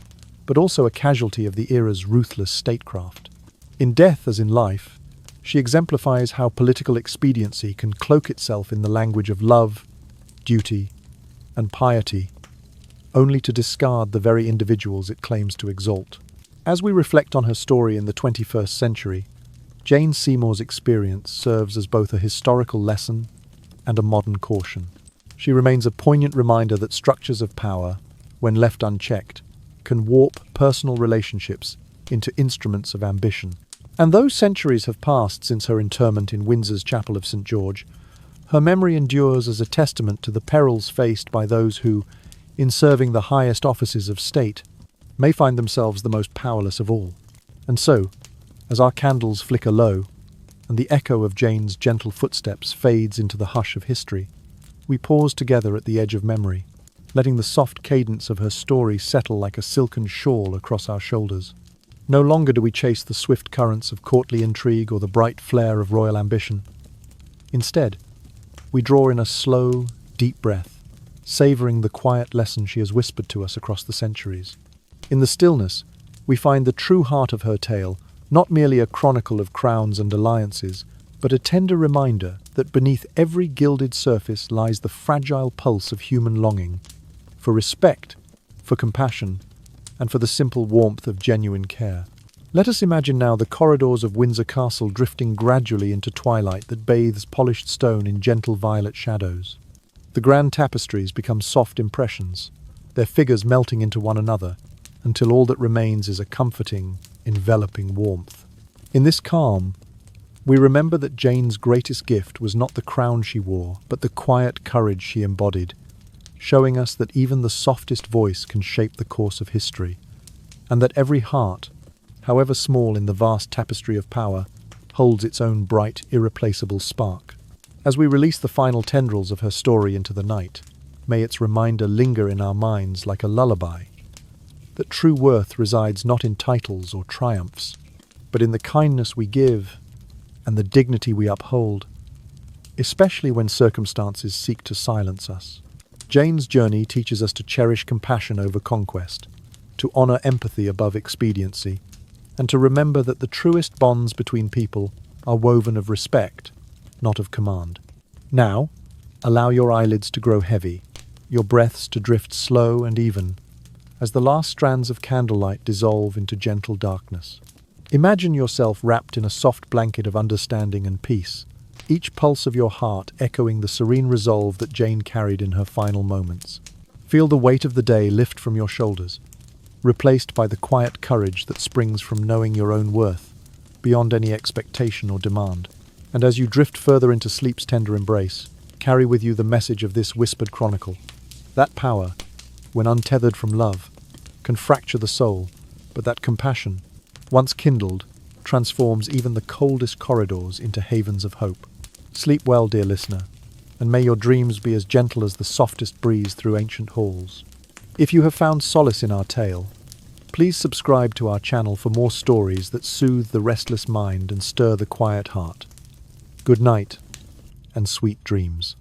S1: but also a casualty of the era's ruthless statecraft. In death as in life, she exemplifies how political expediency can cloak itself in the language of love, duty, and piety, only to discard the very individuals it claims to exalt. As we reflect on her story in the 21st century, Jane Seymour's experience serves as both a historical lesson and a modern caution. She remains a poignant reminder that structures of power, when left unchecked, can warp personal relationships into instruments of ambition. And though centuries have passed since her interment in Windsor's Chapel of St. George, her memory endures as a testament to the perils faced by those who, in serving the highest offices of state, may find themselves the most powerless of all. And so, as our candles flicker low, and the echo of Jane's gentle footsteps fades into the hush of history, we pause together at the edge of memory, letting the soft cadence of her story settle like a silken shawl across our shoulders. No longer do we chase the swift currents of courtly intrigue or the bright flare of royal ambition. Instead, we draw in a slow, deep breath, savouring the quiet lesson she has whispered to us across the centuries. In the stillness, we find the true heart of her tale, not merely a chronicle of crowns and alliances, but a tender reminder that beneath every gilded surface lies the fragile pulse of human longing, for respect, for compassion, and for the simple warmth of genuine care. Let us imagine now the corridors of Windsor Castle drifting gradually into twilight that bathes polished stone in gentle violet shadows. The grand tapestries become soft impressions, their figures melting into one another, until all that remains is a comforting, enveloping warmth. In this calm, we remember that Jane's greatest gift was not the crown she wore, but the quiet courage she embodied, showing us that even the softest voice can shape the course of history, and that every heart, however small in the vast tapestry of power, holds its own bright, irreplaceable spark. As we release the final tendrils of her story into the night, may its reminder linger in our minds like a lullaby, that true worth resides not in titles or triumphs, but in the kindness we give and the dignity we uphold, especially when circumstances seek to silence us. Jane's journey teaches us to cherish compassion over conquest, to honour empathy above expediency, and to remember that the truest bonds between people are woven of respect, not of command. Now, allow your eyelids to grow heavy, your breaths to drift slow and even, as the last strands of candlelight dissolve into gentle darkness. Imagine yourself wrapped in a soft blanket of understanding and peace, each pulse of your heart echoing the serene resolve that Jane carried in her final moments. Feel the weight of the day lift from your shoulders, replaced by the quiet courage that springs from knowing your own worth, beyond any expectation or demand. And as you drift further into sleep's tender embrace, carry with you the message of this whispered chronicle. That power, when untethered from love, can fracture the soul, but that compassion, once kindled, transforms even the coldest corridors into havens of hope. Sleep well, dear listener, and may your dreams be as gentle as the softest breeze through ancient halls. If you have found solace in our tale, please subscribe to our channel for more stories that soothe the restless mind and stir the quiet heart. Good night, and sweet dreams.